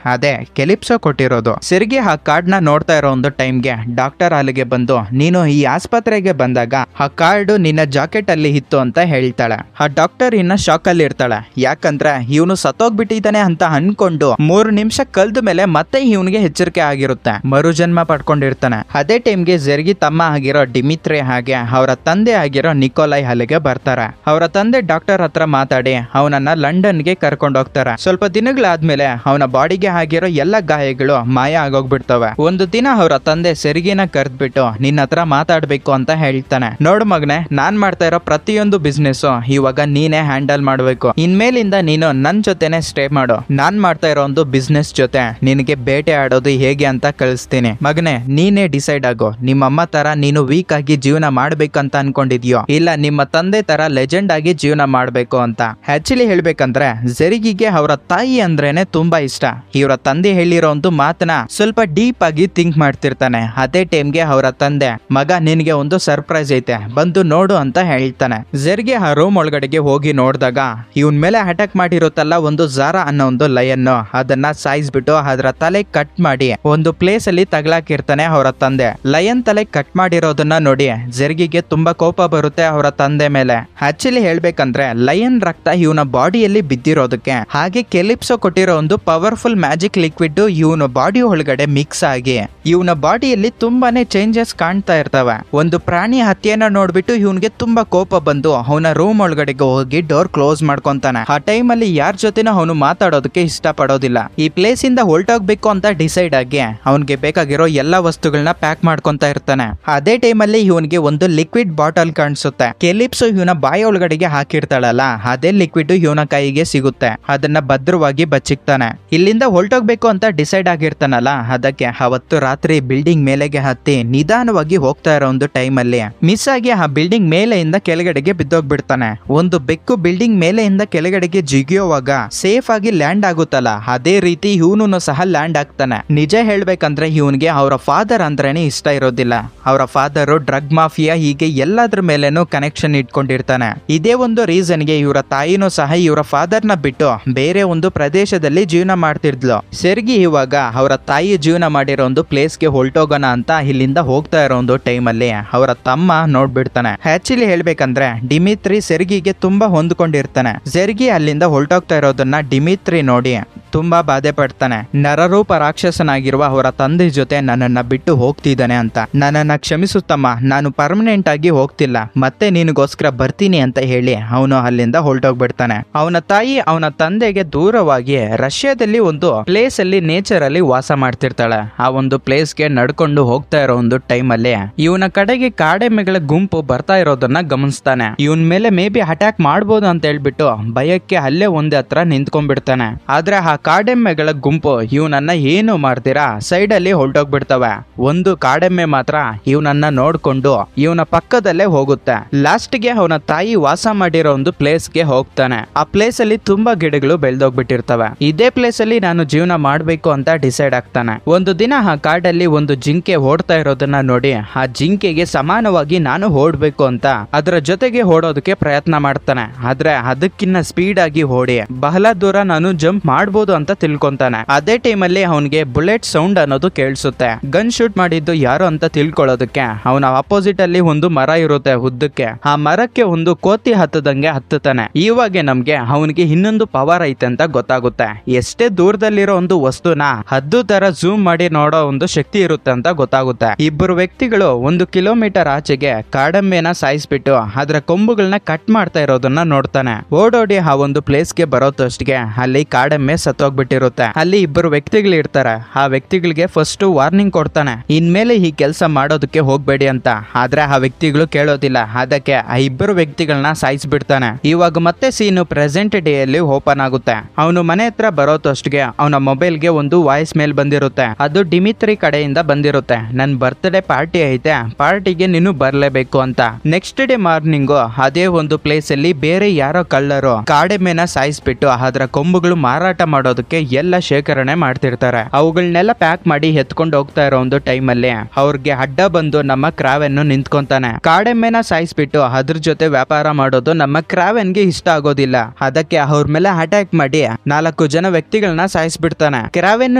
ಅದೇ ಕೆಲಿಪ್ಸೋ ಕೊಟ್ಟಿರೋದು. ಸೆರ್ಗಿ ಆ ಕಾರ್ಡ್ ನ ನೋಡ್ತಾ ಇರೋ ಒಂದು ಟೈಮ್ಗೆ ಡಾಕ್ಟರ್ ಅಲ್ಲಿಗೆ ಬಂದು ನೀನು ಈ ಆಸ್ಪತ್ರೆಗೆ ಬಂದಾಗ ಆ ಕಾರ್ಡ್ ನಿನ್ನ ಜಾಕೆಟ್ ಅಲ್ಲಿ ಇತ್ತು ಅಂತ ಹೇಳ್ತಾಳೆ. ಆ ಡಾಕ್ಟರ್ ಇನ್ನ ಶಾಕ್ ಅಲ್ಲಿ ಇರ್ತಾಳೆ. ಯಾಕಂದ್ರೆ ಇವನು ಸತ್ತೋಗ್ಬಿಟ್ಟಿದ್ದಾನೆ ಅಂತ ಅನ್ಕೊಂಡು 3 ನಿಮಿಷ ಕಳೆದ ಮೇಲೆ ಮತ್ತೆ ಇವನಿಗೆ ಎಚ್ಚರಿಕೆ ಆಗಿರುತ್ತೆ. ಮರುಜನ್ಮ ಪಡ್ಕೊಂಡಿರ್ತಾನೆ. ಅದೇ ಟೈಮ್ಗೆ ಸೆರ್ಗಿ ತಮ್ಮ ಆಗಿರೋ ಡಿಮಿತ್ರಿ ಹಾಗೆ ಅವರ ತಂದೆ ಆಗಿರೋ ನಿಕೋಲೈ ಅಲ್ಲಿಗೆ ಬರ್ತಾರೆ. ಅವರ ತಂದೆ ಡಾಕ್ಟರ್ ಹತ್ರ ಮಾತಾಡಿ ಅವನನ್ನ ಲಂಡನ್ಗೆ ಕರ್ಕೊಂಡು ಹೋಗ್ತಾರೆ. ಸ್ವಲ್ಪ ದಿನಗಳಾದ್ಮೇಲೆ ಅವನ ಬಾಡಿಗೆ ಆಗಿರೋ ಎಲ್ಲ ಗಾಯಗಳು ಮಾಯ ಆಗೋಗ್ಬಿಡ್ತವೆ. ಒಂದು ದಿನ ಅವರ ತಂದೆ ಸೆರ್ಗಿನ ಕರೆದ್ಬಿಟ್ಟು ನಿನ್ನ ಹತ್ರ ಮಾತಾಡ್ಬೇಕು ಅಂತ ಹೇಳ್ತಾನೆ. ನೋಡು ಮಗನೆ, ನಾನ್ ಮಾಡ್ತಾ ಇರೋ ಪ್ರತಿಯೊಂದು ಬಿಸ್ನೆಸ್ ಇವಾಗ ನೀನೇ ಹ್ಯಾಂಡಲ್ ಮಾಡ್ಬೇಕು. ಇನ್ಮೇಲಿಂದ ನೀನು ನನ್ ಜೊತೆನೆ ಸ್ಟೇ ಮಾಡು. ನಾನ್ ಮಾಡ್ತಾ ಇರೋ ಒಂದು ಬಿಸ್ನೆಸ್ ಜೊತೆ ನಿನಗೆ ಬೇಟೆ ಆಡೋದು ಹೇಗೆ ಅಂತ ಕಳಿಸ್ತೀನಿ. ಮಗನೆ, ನೀನೇ ಡಿಸೈಡ್ ಆಗೋ. ನಿಮ್ಮಮ್ಮ ತರ ನೀನು ವೀಕ್ ಆಗಿ ಜೀವನ ಮಾಡ್ಬೇಕಂತ ಅನ್ಕೊಂಡಿದ್ಯೋ, ಇಲ್ಲ ನಿಮ್ಮ ತಂದೆ ತರ ಲೆಜೆಂಡ್ ಆಗಿ ಜೀವನ ಮಾಡ್ಬೇಕು ಅಂತ. ಆಕ್ಚುಲಿ ಹೇಳ್ಬೇಕಂದ್ರೆ ಸೆರ್ಗಿಗೆ ಅವರ ತಾಯಿ ಅಂದ್ರೇನೆ ತುಂಬಾ ಇಷ್ಟ. ಇವರ ತಂದೆ ಹೇಳಿರೋ ಒಂದು ಮಾತನ್ನ ಸ್ವಲ್ಪ ಡೀಪ್ ಆಗಿ ಥಿಂಕ್ ಮಾಡ್ತಿರ್ತಾನೆ. ಅದೇ ಟೈಮ್ಗೆ ಅವರ ತಂದೆ ಮಗ ನಿನ್ಗೆ ಒಂದು ಸರ್ಪ್ರೈಸ್ ಐತೆ, ಬಂದು ನೋಡು ಅಂತ ಹೇಳ್ತಾನೆ. ಸೆರ್ಗಿ ಆ ರೂಮ್ ಒಳಗಡೆಗೆ ಹೋಗಿ ನೋಡಿದಾಗ ಇವನ್ ಮೇಲೆ ಅಟ್ಯಾಕ್ ಮಾಡಿರುತ್ತಲ್ಲ ಒಂದು ಝಾರಾ ಅನ್ನೋ ಒಂದು ಲಯನ್, ಅದನ್ನ ಸಾಯಿಸ್ಬಿಟ್ಟು ಅದರ ತಲೆ ಕಟ್ ಮಾಡಿ ಒಂದು ಪ್ಲೇಸ್ ಅಲ್ಲಿ ತಗಲಾಕಿರ್ತಾನೆ ಅವರ ತಂದೆ. ಲಯನ್ ತಲೆ ಕಟ್ ಮಾಡಿರೋದನ್ನ ನೋಡಿ ಸೆರ್ಗಿಗೆ ತುಂಬಾ ಕೋಪ ಬರುತ್ತೆ ಅವರ ತಂದೆ ಮೇಲೆ. ಆಕ್ಚುಲಿ ಹೇಳ್ಬೇಕಂದ್ರೆ ಲಯನ್ ರಕ್ತ ಇವನ ಬಾಡಿಯಲ್ಲಿ ಬಿದ್ದಿರೋದಕ್ಕೆ ಹಾಗೆ ಕೆಲಿಪ್ಸೋ ಕೊಟ್ಟಿರೋ ಒಂದು ಪವರ್ಫುಲ್ ಮ್ಯಾಜಿಕ್ ಲಿಕ್ವಿಡ್ ಇವನ ಬಾಡಿ ಒಳಗಡೆ ಮಿಕ್ಸ್ ಆಗಿ ಇವನ ಬಾಡಿಯಲ್ಲಿ ತುಂಬಾನೇ ಚೇಂಜಸ್ ಕಾಣ್ತಾ ಇರ್ತವೆ. ಒಂದು ಪ್ರಾಣಿ ಹತ್ಯೆನ ನೋಡ್ಬಿಟ್ಟು ಇವನ್ಗೆ ತುಂಬಾ ಕೋಪ ಬಂದು ಅವನ ರೂಮ್ ಒಳಗಡೆಗೆ ಹೋಗಿ ಡೋರ್ ಡೋರ್ ಕ್ಲೋಸ್ ಮಾಡ್ಕೊಂತಾನೆ. ಆ ಟೈಮ್ ಅಲ್ಲಿ ಯಾರ ಜೊತೆನೂ ಅವನು ಮಾತಾಡೋದಕ್ಕೆ ಇಷ್ಟ ಪಡೋದಿಲ್ಲ. ಈ ಪ್ಲೇಸ್ ಇಂದ ಹೊರಟೋಗ್ಬೇಕು ಅಂತ ಡಿಸೈಡ್ ಆಗಿ ಅವನ್ಗೆ ಬೇಕಾಗಿರೋ ಎಲ್ಲಾ ವಸ್ತುಗಳನ್ನ ಪ್ಯಾಕ್ ಮಾಡ್ಕೊಂತ ಇರ್ತಾನೆ. ಅದೇ ಟೈಮ್ ಅಲ್ಲಿ ಇವನ್ಗೆ ಒಂದು ಲಿಕ್ವಿಡ್ ಬಾಟಲ್ ಕಾಣಿಸುತ್ತೆ. ಕೆಲಿಪ್ಸೋ ಇವನ ಬಾಯಿ ಒಳಗಡೆಗೆ ಹಾಕಿರ್ತಾಳಲ್ಲ, ಅದೇ ಲಿಕ್ವಿಡ್ ಇವನ ಕೈಗೆ ಸಿಗುತ್ತೆ. ಅದನ್ನ ಭದ್ರವಾಗಿ ಬಚ್ಚಿಕ್ತಾನೆ. ಇಲ್ಲಿಂದ ಹೊರಟೋಗ್ಬೇಕು ಅಂತ ಡಿಸೈಡ್ ಆಗಿರ್ತಾನಲ್ಲ, ಅದಕ್ಕೆ ಅವತ್ತು ರಾತ್ರಿ ಬಿಲ್ಡಿಂಗ್ ಮೇಲೆಗೆ ಹತ್ತಿ ನಿಧಾನವಾಗಿ ಹೋಗ್ತಾ ಇರೋ ಒಂದು ಟೈಮ್ ಅಲ್ಲಿ ಮಿಸ್ ಆಗಿ ಆ ಬಿಲ್ಡಿಂಗ್ ಮೇಲೆಯಿಂದ ಕೆಳಗಡೆಗೆ ಬಿದ್ದೋಗ್ಬಿಡ್ತಾನೆ. ಒಂದು ಬೆಕ್ಕು ಬಿಲ್ಡಿಂಗ್ ಮೇಲೆಯಿಂದ ಕೆಳಗಡೆಗೆ ಜಿಗಿಯುವಾಗ ಸೇಫ್ ಆಗಿ ಲ್ಯಾಂಡ್ ಆಗುತ್ತಲ್ಲ, ಅದೇ ರೀತಿ ಇವನು ಸಹ ಲ್ಯಾಂಡ್ ಆಗ್ತಾನೆ. ನಿಜ ಹೇಳ್ಬೇಕಂದ್ರೆ ಇವನ್ಗೆ ಅವರ ಫಾದರ್ ಅಂದ್ರೇನೆ ಇಷ್ಟ ಇರೋದಿಲ್ಲ. ಅವರ ಫಾದರ್ ಡ್ರಗ್ ಮಾಫಿಯಾ, ಹೀಗೆ ಎಲ್ಲಾದ್ರ ಮೇಲೇನು ಕನೆಕ್ಷನ್ ಇಟ್ಕೊಂಡಿರ್ತಾನೆ. ಇದೇ ಒಂದು ರೀಸನ್ ಗೆ ಇವರ ತಾಯಿನೂ ಸಹ ಇವರ ಫಾದರ್ ನ ಬಿಟ್ಟು ಬೇರೆ ಒಂದು ಪ್ರದೇಶದಲ್ಲಿ ಜೀವನ ಮಾಡ್ತಿದ್ಲು. ಸೆರ್ಗಿ ಇವಾಗ ಅವರ ತಾಯಿ ಜೀವನ ಮಾಡಿರೋ ಒಂದು ಪ್ಲೇಸ್ ಗೆ ಹೊರಟೋಗೋಣ ಅಂತ ಇಲ್ಲಿಂದ ಹೋಗ್ತಾ ಇರೋ ಒಂದು ಟೈಮ್ ಅಲ್ಲಿ ಅವರ ತಮ್ಮ ನೋಡ್ಬಿಡ್ತಾನೆ. ಆಕ್ಚುಲಿ ಹೇಳ್ಬೇಕಂದ್ರೆ ಡಿಮಿತ್ರಿ ಸೆರ್ಗಿಗೆ ತುಂಬಾ ಹೊಂದ್ಕೊಂಡಿರ್ತಾನೆ. ಸೆರ್ಗಿ ಅಲ್ಲಿಂದ ಹೊರಟೋಗ್ತಾ ಇರೋದನ್ನ ಡಿಮಿತ್ರಿ ನೋಡಿ ತುಂಬಾ ಬಾಧೆ ಪಡ್ತಾನೆ. ನರರೂಪ ರಾಕ್ಷಸನಾಗಿರುವ ಅವರ ತಂದೆ ಜೊತೆ ನನ್ನನ್ನ ಬಿಟ್ಟು ಹೋಗ್ತಿದ್ದಾನೆ ಅಂತ. ನನ್ನನ್ನ ಕ್ಷಮಿಸುತ್ತಮ್ಮ, ನಾನು ಪರ್ಮನೆಂಟ್ ಆಗಿ ಹೋಗ್ತಿಲ್ಲ, ಮತ್ತೆ ನಿನಗೋಸ್ಕರ ಬರ್ತೀನಿ ಅಂತ ಹೇಳಿ ಅವನು ಅಲ್ಲಿಂದ ಹೊರಟೋಗ್ಬಿಡ್ತಾನೆ. ಅವನ ತಾಯಿ ಅವನ ತಂದೆಗೆ ದೂರವಾಗಿ ರಷ್ಯಾದಲ್ಲಿ ಒಂದು ಪ್ಲೇಸ್ ಅಲ್ಲಿ ನೇಚರ್ ಅಲ್ಲಿ ವಾಸ ಮಾಡ್ತಿರ್ತಾಳೆ. ಆ ಒಂದು ಪ್ಲೇಸ್ ಗೆ ನಡ್ಕೊಂಡು ಹೋಗ್ತಾ ಇರೋ ಒಂದು ಟೈಮ್ ಅಲ್ಲಿ ಇವನ ಕಡೆಗೆ ಕಾಡೆಮ್ಮೆಗಳ ಗುಂಪು ಬರ್ತಾ ಇರೋದನ್ನ ಗಮನಿಸ್ತಾನೆ. ಇವನ್ ಮೇಲೆ ಮೇ ಬಿ ಅಟ್ಯಾಕ್ ಮಾಡ್ಬೋದು ಅಂತ ಹೇಳ್ಬಿಟ್ಟು ಭಯಕ್ಕೆ ಅಲ್ಲೇ ಒಂದೇ ಹತ್ರ ನಿಂತ್ಕೊಂಡ್ಬಿಡ್ತಾನೆ. ಆದ್ರೆ ಆ ಕಾಡೆಮ್ಮೆಗಳ ಗುಂಪು ಇವನನ್ನ ಏನು ಮಾಡ್ತೀರಾ ಸೈಡ್ ಅಲ್ಲಿ ಹೊರಟೋಗ್ಬಿಡ್ತವೆ. ಒಂದು ಕಾಡೆಮ್ಮೆ ಮಾತ್ರ ಇವನನ್ನ ನೋಡ್ಕೊಂಡು ಇವನ ಪಕ್ಕದಲ್ಲೇ ಹೋಗುತ್ತೆ. ಲಾಸ್ಟ್ ಗೆ ಅವನ ತಾಯಿ ವಾಸ ಮಾಡಿರೋ ಒಂದು ಪ್ಲೇಸ್ ಗೆ ಹೋಗ್ತಾನೆ. ಆ ಪ್ಲೇಸ್ ಅಲ್ಲಿ ತುಂಬಾ ಗಿಡಗಳು ಬೆಳೆದೋಗ್ಬಿಟ್ಟಿರ್ತವೆ. ಇದೇ ಪ್ಲೇಸ್ ಅಲ್ಲಿ ನಾನು ಜೀವನ ಮಾಡ್ಬೇಕು ಅಂತ ಡಿಸೈಡ್ ಆಗ್ತಾನೆ. ಒಂದು ದಿನ ಆ ಕಾಡಲ್ಲಿ ಒಂದು ಜಿಂಕೆ ಓಡ್ತಾ ಇರೋದನ್ನ ನೋಡಿ ಆ ಜಿಂಕೆಗೆ ಸಮಾನವಾಗಿ ನಾನು ಓಡ್ಬೇಕು ಅಂತ ಅದರ ಜೊತೆಗೆ ಓಡೋದಕ್ಕೆ ಪ್ರಯತ್ನ ಮಾಡ್ತಾನೆ. ಆದ್ರೆ ಅದಕ್ಕಿನ್ನ ಸ್ಪೀಡ್ ಆಗಿ ಓಡಿ ಬಹಳ ದೂರ ನಾನು ಜಂಪ್ ಮಾಡ್ಬೋದು ಅಂತ ತಿಳ್ಕೊಂತಾನೆ. ಅದೇ ಟೈಮ್ ಅಲ್ಲಿ ಅವನಿಗೆ ಬುಲೆಟ್ ಸೌಂಡ್ ಅನ್ನೋದು ಕೇಳಿಸುತ್ತೆ. ಗನ್ ಶೂಟ್ ಮಾಡಿದ್ದು ಯಾರು ಅಂತ ತಿಳ್ಕೊಳ್ಳೋದಕ್ಕೆ ಅವನ ಅಪೋಸಿಟ್ ಅಲ್ಲಿ ಒಂದು ಮರ ಇರುತ್ತೆ ಉದ್ದಕ್ಕೆ. ಆ ಮರಕ್ಕೆ ಒಂದು ಕೋತಿ ಹತ್ತದಂಗೆ ಹತ್ತುತ್ತಾನೆ. ಇವಾಗ ನಮ್ಗೆ ಅವನಿಗೆ ಇನ್ನೊಂದು ಪವರ್ ಐತೆ ಅಂತ ಗೊತ್ತಾಗುತ್ತೆ. ಎಷ್ಟೇ ದೂರದಲ್ಲಿರೋ ಒಂದು ವಸ್ತುನ ಹದ್ದು ತರ ಜೂಮ್ ಮಾಡಿ ನೋಡೋ ಒಂದು ಶಕ್ತಿ ಇರುತ್ತೆ ಅಂತ ಗೊತ್ತಾಗುತ್ತೆ. ಇಬ್ಬರು ವ್ಯಕ್ತಿಗಳು 1 ಕಿಲೋಮೀಟರ್ ಆಚೆಗೆ ಕಾಡೆಮ್ಮೆನ ಸಾಯಿಸ್ಬಿಟ್ಟು ಅದರ ಕೊಂಬುಗಳನ್ನ ಕಟ್ ಮಾಡ್ತಾ ಇರೋದನ್ನ ನೋಡ್ತಾನೆ. ಓಡೋಡಿ ಆ ಒಂದು ಪ್ಲೇಸ್ ಗೆ ಬರೋತಷ್ಟಿಗೆ ಅಲ್ಲಿ ಕಾಡೆಮ್ಮೆ ಸತ್ತೋಗ್ಬಿಟ್ಟಿರುತ್ತೆ. ಅಲ್ಲಿ ಇಬ್ಬರು ವ್ಯಕ್ತಿಗಳು ಇರ್ತಾರೆ. ಆ ವ್ಯಕ್ತಿಗಳಿಗೆ ಫಸ್ಟ್ ವಾರ್ನಿಂಗ್ ಕೊಡ್ತಾನೆ, ಇನ್ಮೇಲೆ ಈ ಕೆಲಸ ಮಾಡೋದಕ್ಕೆ ಹೋಗ್ಬೇಡಿ ಅಂತ. ಆದ್ರೆ ಆ ವ್ಯಕ್ತಿಗಳು ಕೇಳೋದಿಲ್ಲ. ಅದಕ್ಕೆ ಆ ಇಬ್ಬರು ವ್ಯಕ್ತಿಗಳನ್ನ ಸಾಯಿಸ್ಬಿಡ್ತಾನೆ. ಇವಾಗ ಮತ್ತೆ ಸೀನು ಪ್ರೆಸೆಂಟ್ ಡೇ ಅಲ್ಲಿ ಓಪನ್ ಆಗುತ್ತೆ. ಅವನು ಮನೆ ಹತ್ರ ಬರೋತಷ್ಟಿಗೆ ಅವನ ಮೊಬೈಲ್ಗೆ ಒಂದು ವಾಯ್ಸ್ ಮೇಲ್ ಬಂದಿರುತ್ತೆ. ಅದು ಡಿಮಿತ್ರಿ ಕಡೆಯಿಂದ ಬಂದಿರುತ್ತೆ. ನನ್ ಬರ್ತ್ಡೇ ಪಾರ್ಟಿ ಐತೆ, ಪಾರ್ಟಿಗೆ ನೀನು ಬರ್ಲೇಬೇಕು ಅಂತ. ನೆಕ್ಸ್ಟ್ ಡೇ ಮಾರ್ನಿಂಗ್ ಅದೇ ಒಂದು ಪ್ಲೇಸ್ ಅಲ್ಲಿ ಬೇರೆ ಯಾರೋ ಕಳ್ಳರು ಕಾಡೆಮ್ಮೆನ ಸಾಯಿಸ್ಬಿಟ್ಟು ಅದರ ಕೊಂಬುಗಳು ಮಾರಾಟ ಮಾಡೋದಕ್ಕೆ ಎಲ್ಲ ಶೇಖರಣೆ ಮಾಡ್ತಿರ್ತಾರೆ. ಅವುಗಳನ್ನೆಲ್ಲ ಪ್ಯಾಕ್ ಮಾಡಿ ಎತ್ಕೊಂಡು ಹೋಗ್ತಾ ಇರೋ ಒಂದು ಟೈಮ್ ಅಲ್ಲಿ ಅವ್ರಿಗೆ ಅಡ್ಡ ಬಂದು ನಮ್ಮ ಕ್ರಾವೆನ್ ನಿಂತ್ಕೊಂತಾನೆ. ಕಾಡೆಮ್ಮೆನ ಸಾಯಿಸ್ಬಿಟ್ಟು ಅದ್ರ ಜೊತೆ ವ್ಯಾಪಾರ ಮಾಡೋದು ನಮ್ಮ ಕ್ರಾವೆನ್ಗೆ ಇಷ್ಟ ಆಗೋದಿಲ್ಲ. ಅದಕ್ಕೆ ಅವ್ರ ಮೇಲೆ ಅಟ್ಯಾಕ್ ಮಾಡಿ 4 ಜನ ವ್ಯಕ್ತಿಗಳನ್ನ ಸಾಯಿಸ್ಬಿಡ್ತಾನೆ. ಕ್ರಾವೆನ್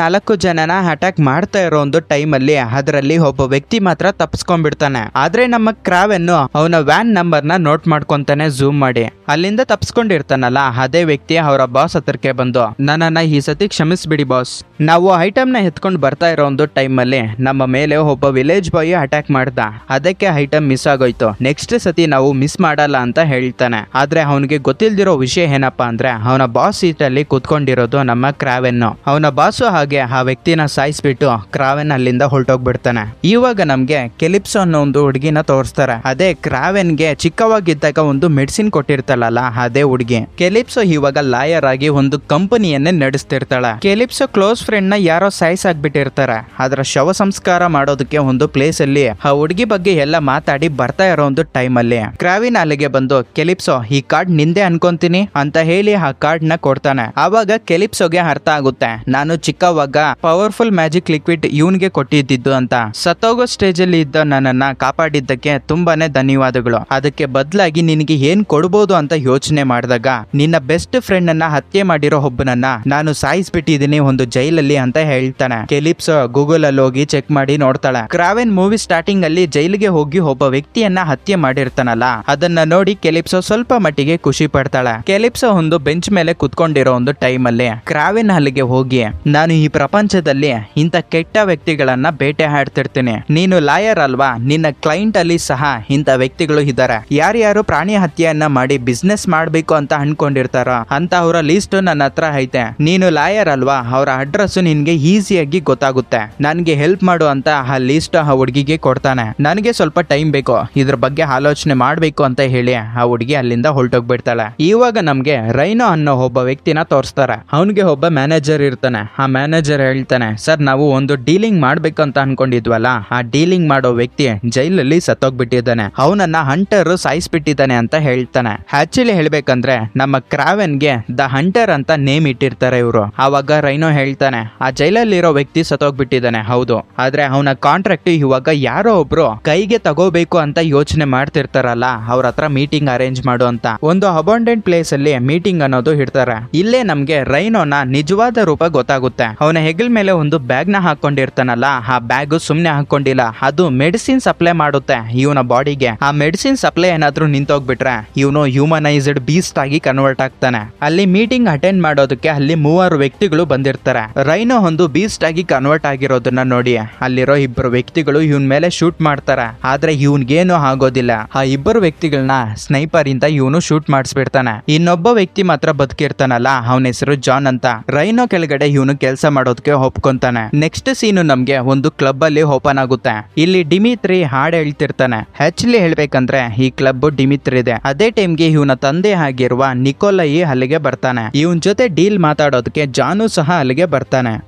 4 ಜನನ ಅಟ್ಯಾಕ್ ಮಾಡ್ತಾ ಇರೋ ಒಂದು ಟೈಮ್ ಅಲ್ಲಿ ಅದರಲ್ಲಿ ಒಬ್ಬ ವ್ಯಕ್ತಿ ಮಾತ್ರ ತಪ್ಪಿಸ್ಕೊಂಡ್ಬಿಡ್ತಾನೆ. ಆದ್ರೆ ನಮ್ಮ ಕ್ರಾವೆನ್ ಅವನ ವ್ಯಾನ್ ನಂಬರ್ ನ ನೋಟ್ ಮಾಡ್ಕೊಂತಾನೆ ಜೂಮ್ ಮಾಡಿ. ಅಲ್ಲಿಂದ ತಪ್ಪಿಸ್ಕೊಂಡಿರ್ತಾನಲ್ಲ ಅದೇ ವ್ಯಕ್ತಿ ಅವರ ಬಾಸ್ ಹತ್ರಕ್ಕೆ ಬಂದು, ನನ್ನನ್ನ ಈ ಸತಿ ಕ್ಷಮಿಸ್ಬಿಡಿ ಬಾಸ್, ನಾವು ಐಟಮ್ ನ ಎತ್ಕೊಂಡು ಬರ್ತಾ ಇರೋ ಒಂದು ಟೈಮ್ ಅಲ್ಲಿ ನಮ್ಮ ಮೇಲೆ ಒಬ್ಬ ವಿಲೇಜ್ ಬಾಯ್ ಅಟ್ಯಾಕ್ ಮಾಡ್ದ, ಅದಕ್ಕೆ ಐಟಮ್ ಮಿಸ್ ಆಗೋಯ್ತು, ನೆಕ್ಸ್ಟ್ ಸತಿ ನಾವು ಮಿಸ್ ಮಾಡಲ್ಲ ಅಂತ ಹೇಳ್ತಾನೆ. ಆದ್ರೆ ಅವನಿಗೆ ಗೊತ್ತಿಲ್ದಿರೋ ವಿಷಯ ಏನಪ್ಪಾ ಅಂದ್ರೆ ಅವನ ಬಾಸ್ ಸೀಟ್ ಅಲ್ಲಿ ಕುತ್ಕೊಂಡಿರೋದು ನಮ್ಮ ಕ್ರಾವೆನ್. ಅವನ ಬಾಸು ಹಾಗೆ ಆ ವ್ಯಕ್ತಿನ ಸಾಯಿಸ್ಬಿಟ್ಟು ಕ್ರಾವೆನ್ ಅಲ್ಲಿಂದ ಹೊರಟೋಗ್ಬಿಡ್ತಾನೆ. ಇವಾಗ ನಮ್ಗೆ ಕೆಲಿಪ್ಸೋ ಅನ್ನೋ ಒಂದು ಹುಡುಗಿನ ತೋರಿಸ್ತಾರೆ. ಅದೇ ಕ್ರಾವೆನ್ಗೆ ಚಿಕ್ಕವಾಗಿದ್ದಾಗ ಒಂದು ಮೆಡಿಸಿನ್ ಕೊಟ್ಟಿರ್ತಾಳಲ್ಲ ಅದೇ ಹುಡುಗಿ. ಕೆಲಿಪ್ಸೋ ಇವಾಗ ಲಾಯರ್ ಆಗಿ ಒಂದು ಕಂಪನಿಯನ್ನೇ ನಡೆಸ್ತಿರ್ತಾಳೆ. ಕೆಲಿಪ್ಸೋ ಕ್ಲೋಸ್ ಫ್ರೆಂಡ್ ನ ಯಾರೋ ಸಾಯಿಸಾಕ್ಬಿಟ್ಟಿರ್ತಾರೆ. ಅದರ ಶವ ಸಂಸ್ಕಾರ ಮಾಡೋದಕ್ಕೆ ಒಂದು ಪ್ಲೇಸ್ ಅಲ್ಲಿ ಆ ಹುಡುಗಿ ಬಗ್ಗೆ ಎಲ್ಲ ಮಾತಾಡಿ ಬರ್ತಾ ಇರೋ ಒಂದು ಟೈಮ್ ಅಲ್ಲಿ ಕ್ರಾವಿನ್ ಅಲ್ಲಿಗೆ ಬಂದು, ಕೆಲಿಪ್ಸೋ ಈ ಕಾರ್ಡ್ ನಿಂದೆ ಅನ್ಕೊಂತೀನಿ ಅಂತ ಹೇಳಿ ಆ ಕಾರ್ಡ್ ನ ಕೊಡ್ತಾನೆ. ಆವಾಗ ಕೆಲಿಪ್ಸೋಗೆ ಅರ್ಥ ಆಗುತ್ತೆ, ನಾನು ಚಿಕ್ಕವಾಗ ಪವರ್ಫುಲ್ ಮ್ಯಾಜಿಕ್ ಲಿಕ್ವಿಡ್ ಇವನ್ಗೆ ಕೊಟ್ಟಿದ್ದು ಅಂತ. ಸತ್ತೋಗೋ ಸ್ಟೇಜ್ ಅಲ್ಲಿ ಇದ್ದ ನನ್ನನ್ನ ಕಾಪಾಡಿದ್ದಕ್ಕೆ ತುಂಬಾನೇ ಧನ್ಯವಾದಗಳು. ಅದಕ್ಕೆ ಬದಲಾಗಿ ನಿನಗೆ ಏನ್ ಕೊಡ್ಬೋದು ಅಂತ ಯೋಚನೆ ಮಾಡಿದಾಗ ನಿನ್ನ ಬೆಸ್ಟ್ ಫ್ರೆಂಡ್ ಅನ್ನ ಹತ್ಯೆ ಮಾಡಿರೋ ಒಬ್ಬನನ್ನ ನಾನು ಸಾಯಿಸ್ಬಿಟ್ಟಿದೀನಿ ಒಂದು ಜೈಲಲ್ಲಿ ಅಂತ ಹೇಳ್ತಾನೆ. ಕೆಲಿಪ್ಸೋ ಗೂಗಲ್ ಅಲ್ಲಿ ಹೋಗಿ ಚೆಕ್ ಮಾಡಿ ನೋಡ್ತಾಳೆ. ಕ್ರಾವೆನ್ ಮೂವಿ ಸ್ಟಾರ್ಟಿಂಗ್ ಅಲ್ಲಿ ಜೈಲಿಗೆ ಹೋಗಿ ಒಬ್ಬ ವ್ಯಕ್ತಿಯನ್ನ ಹತ್ಯೆ ಮಾಡಿರ್ತಾನಲ್ಲ, ಅದನ್ನ ನೋಡಿ ಕೆಲಿಪ್ಸೋ ಸ್ವಲ್ಪ ಮಟ್ಟಿಗೆ ಖುಷಿ ಪಡ್ತಾಳೆ. ಕೆಲಿಪ್ಸೋ ಒಂದು ಬೆಂಚ್ ಮೇಲೆ ಕುತ್ಕೊಂಡಿರೋ ಒಂದು ಟೈಮ್ ಅಲ್ಲಿ ಕ್ರಾವೆನ್ ಅಲ್ಲಿಗೆ ಹೋಗಿ, ನಾನು ಈ ಪ್ರಪಂಚದಲ್ಲಿ ಇಂತ ಕೆಟ್ಟ ವ್ಯಕ್ತಿಗಳನ್ನ ಬೇಟೆ ಆಡ್ತಿರ್ತೀನಿ, ನೀನು ಲಾಯರ್ ಅಲ್ವಾ, ನಿನ್ನ ಕ್ಲೈಂಟ್ ಅಲ್ಲಿ ಸಹ ಇಂತ ವ್ಯಕ್ತಿಗಳು ಇದ್ದಾರೆ, ಯಾರ್ಯಾರು ಪ್ರಾಣಿ ಹತ್ಯೆಯನ್ನ ಮಾಡಿ ಬಿಸ್ನೆಸ್ ಮಾಡ್ಬೇಕು ಅಂತ ಅನ್ಕೊಂಡಿರ್ತಾರೋ ಅಂತ ಅವರ ಲಿಸ್ಟ್ ನನ್ನ ಹತ್ರ ಐತೆ, ನೀನು ಲಾಯರ್ ಅಲ್ವಾ, ಅವರ ಅಡ್ರೆಸ್ ನಿನ್ಗೆ ಈಸಿಯಾಗಿ ಗೊತ್ತಾಗುತ್ತೆ, ನನ್ಗೆ ಹೆಲ್ಪ್ ಮಾಡು ಅಂತ ಆ ಲಿಸ್ಟ್ ಆ ಹುಡುಗಿಗೆ ಕೊಡ್ತಾನೆ. ನನಗೆ ಸ್ವಲ್ಪ ಟೈಮ್ ಬೇಕು, ಇದ್ರ ಬಗ್ಗೆ ಆಲೋಚನೆ ಮಾಡ್ಬೇಕು ಅಂತ ಹೇಳಿ ಆ ಹುಡುಗಿ ಅಲ್ಲಿಂದ ಹೊರಟೋಗ್ಬಿಡ್ತಾಳೆ. ಇವಾಗ ನಮ್ಗೆ ರೈನೋ ಅನ್ನೋ ಒಬ್ಬ ವ್ಯಕ್ತಿನ ತೋರಿಸ್ತಾರೆ. ಅವನಿಗೆ ಒಬ್ಬ ಮ್ಯಾನೇಜರ್ ಇರ್ತಾನೆ. ಆ ಮ್ಯಾನೇಜರ್ ಹೇಳ್ತಾನೆ, ಸರ್ ನಾವು ಒಂದು ಡೀಲಿಂಗ್ ಮಾಡ್ಬೇಕು ಅಂತ ಅನ್ಕೊಂಡಿದ್ವಲ್ಲ, ಆ ಡೀಲಿಂಗ್ ಮಾಡೋ ವ್ಯಕ್ತಿ ಜೈಲಲ್ಲಿ ಸತ್ತೋಗ್ಬಿಟ್ಟಿದ್ದಾನೆ, ಅವನನ್ನ ಹಂಟರ್ ಸಾಯಿಸ್ಬಿಟ್ಟಿದ್ದಾನೆ ಅಂತ ಹೇಳ್ತಾನೆ. ಆಕ್ಚುಲಿ ಹೇಳ್ಬೇಕಂದ್ರೆ ನಮ್ಮ ಕ್ರಾವೆನ್ಗೆ ದ ಹಂಟರ್ ಅಂತ ನೇಮ್ ಇಟ್ಟಿರ್ತಾರೆ ಇವರು. ಆವಾಗ ರೈನೋ ಹೇಳ್ತಾನೆ, ಆ ಜೈಲಲ್ಲಿರೋ ವ್ಯಕ್ತಿ ಸತ್ತೋಗ್ಬಿಟ್ಟಿದ್ದಾನೆ ಹೌದು, ಆದ್ರೆ ಅವನ ಕಾಂಟ್ರಾಕ್ಟ್ ಇವಾಗ ಯಾರೋ ಒಬ್ರು ಕೈಗೆ ತಗೋಬೇಕು ಅಂತ ಯೋಚನೆ ಮಾಡ್ತಿರ್ತಾರಲ್ಲ, ಅವ್ರ ಹತ್ರ ಮೀಟಿಂಗ್ ಅರೇಂಜ್ ಮಾಡು ಅಂತ ಒಂದು ಅಬಂಡೆಂಟ್ ಪ್ಲೇಸ್ ಅಲ್ಲಿ ಮೀಟಿಂಗ್ ಅನ್ನೋದು ಇಡ್ತಾರೆ. ಇಲ್ಲೇ ನಮ್ಗೆ ರೈನೋನ ನಿಜವಾದ ರೂಪ ಗೊತ್ತಾಗುತ್ತೆ. ಅವನ ಹೆಗಲ್ ಮೇಲೆ ಒಂದು ಬ್ಯಾಗ್ ನ ಹಾಕೊಂಡಿರ್ತಾನಲ್ಲ, ಆ ಬ್ಯಾಗ್ ಸುಮ್ನೆ ಹಾಕೊಂಡಿಲ್ಲ, ಅದು ಮೆಡಿಸಿನ್ ಸಪ್ಲೈ ಮಾಡುತ್ತೆ ಇವನ ಬಾಡಿಗೆ. ಆ ಮೆಡಿಸಿನ್ ಸಪ್ಲೈ ಏನಾದ್ರೂ ನಿಂತೋಗ್ಬಿಟ್ರೆ ಇವನು ಹ್ಯೂಮನೈಸ್ಡ್ ಬೀಸ್ಟ್ ಆಗಿ ಕನ್ವರ್ಟ್ ಆಗ್ತಾನೆ. ಅಲ್ಲಿ ಮೀಟಿಂಗ್ ಅಟೆಂಡ್ ಮಾಡೋದಕ್ಕೆ ಅಲ್ಲಿ 3 ವ್ಯಕ್ತಿಗಳು ಬಂದಿರ್ತಾರೆ. ರೈನೋ ಒಂದು ಬೀಸ್ಟ್ ಆಗಿ ಕನ್ವರ್ಟ್ ಆಗಿರೋದನ್ನ ನೋಡಿ ಅಲ್ಲಿರೋ 2 ವ್ಯಕ್ತಿಗಳು ಇವನ್ ಮೇಲೆ ಶೂಟ್ ಮಾಡ್ತಾರೆ. ಆದ್ರೆ ಇವನ್ಗೇನು ಆಗೋದಿಲ್ಲ. ಆ 2 ವ್ಯಕ್ತಿಗಳನ್ನ ಸ್ನೈಪರ್ ಇಂದ ಇವನು ಶೂಟ್ ಮಾಡಿಸ್ಬಿಡ್ತಾನೆ. ಇನ್ನೊಬ್ಬ ವ್ಯಕ್ತಿ ಮಾತ್ರ ಬದುಕಿರ್ತಾನಲ್ಲ, ಅವನ ಹೆಸರು ಜಾನ್ ಅಂತ. ರೈನೋ ಕೆಳಗಡೆ ಇವನು ಕೆಲಸ ಮಾಡೋದಕ್ಕೆ ಒಪ್ಕೊಂತಾನೆ. ನೆಕ್ಸ್ಟ್ ಸೀನು ನಮ್ಗೆ ಒಂದು ಕ್ಲಬ್ ಅಲ್ಲಿ ಓಪನ್ ಆಗುತ್ತೆ. ಇಲ್ಲಿ ಡಿಮಿತ್ರಿ ಹಾಡು ಹೇಳ್ತಿರ್ತಾನೆ. ಆಕ್ಚುಲಿ ಹೇಳ್ಬೇಕಂದ್ರೆ ಈ ಕ್ಲಬ್ ಡಿಮಿತ್ರಿ ಇದೆ. ಅದೇ ಟೈಮ್ಗೆ ಇವನ ತಂದೆ ಆಗಿರುವ ನಿಕೋಲೈ ಅಲ್ಲಿಗೆ ಬರ್ತಾನೆ. ಇವನ್ ಜೊತೆ ಡೀಲ್ ಮಾತಾಡೋದಕ್ಕೆ ಜಾನು ಸಹ ಅಲ್ಲಿಗೆ ಬರ್ತಾನೆ.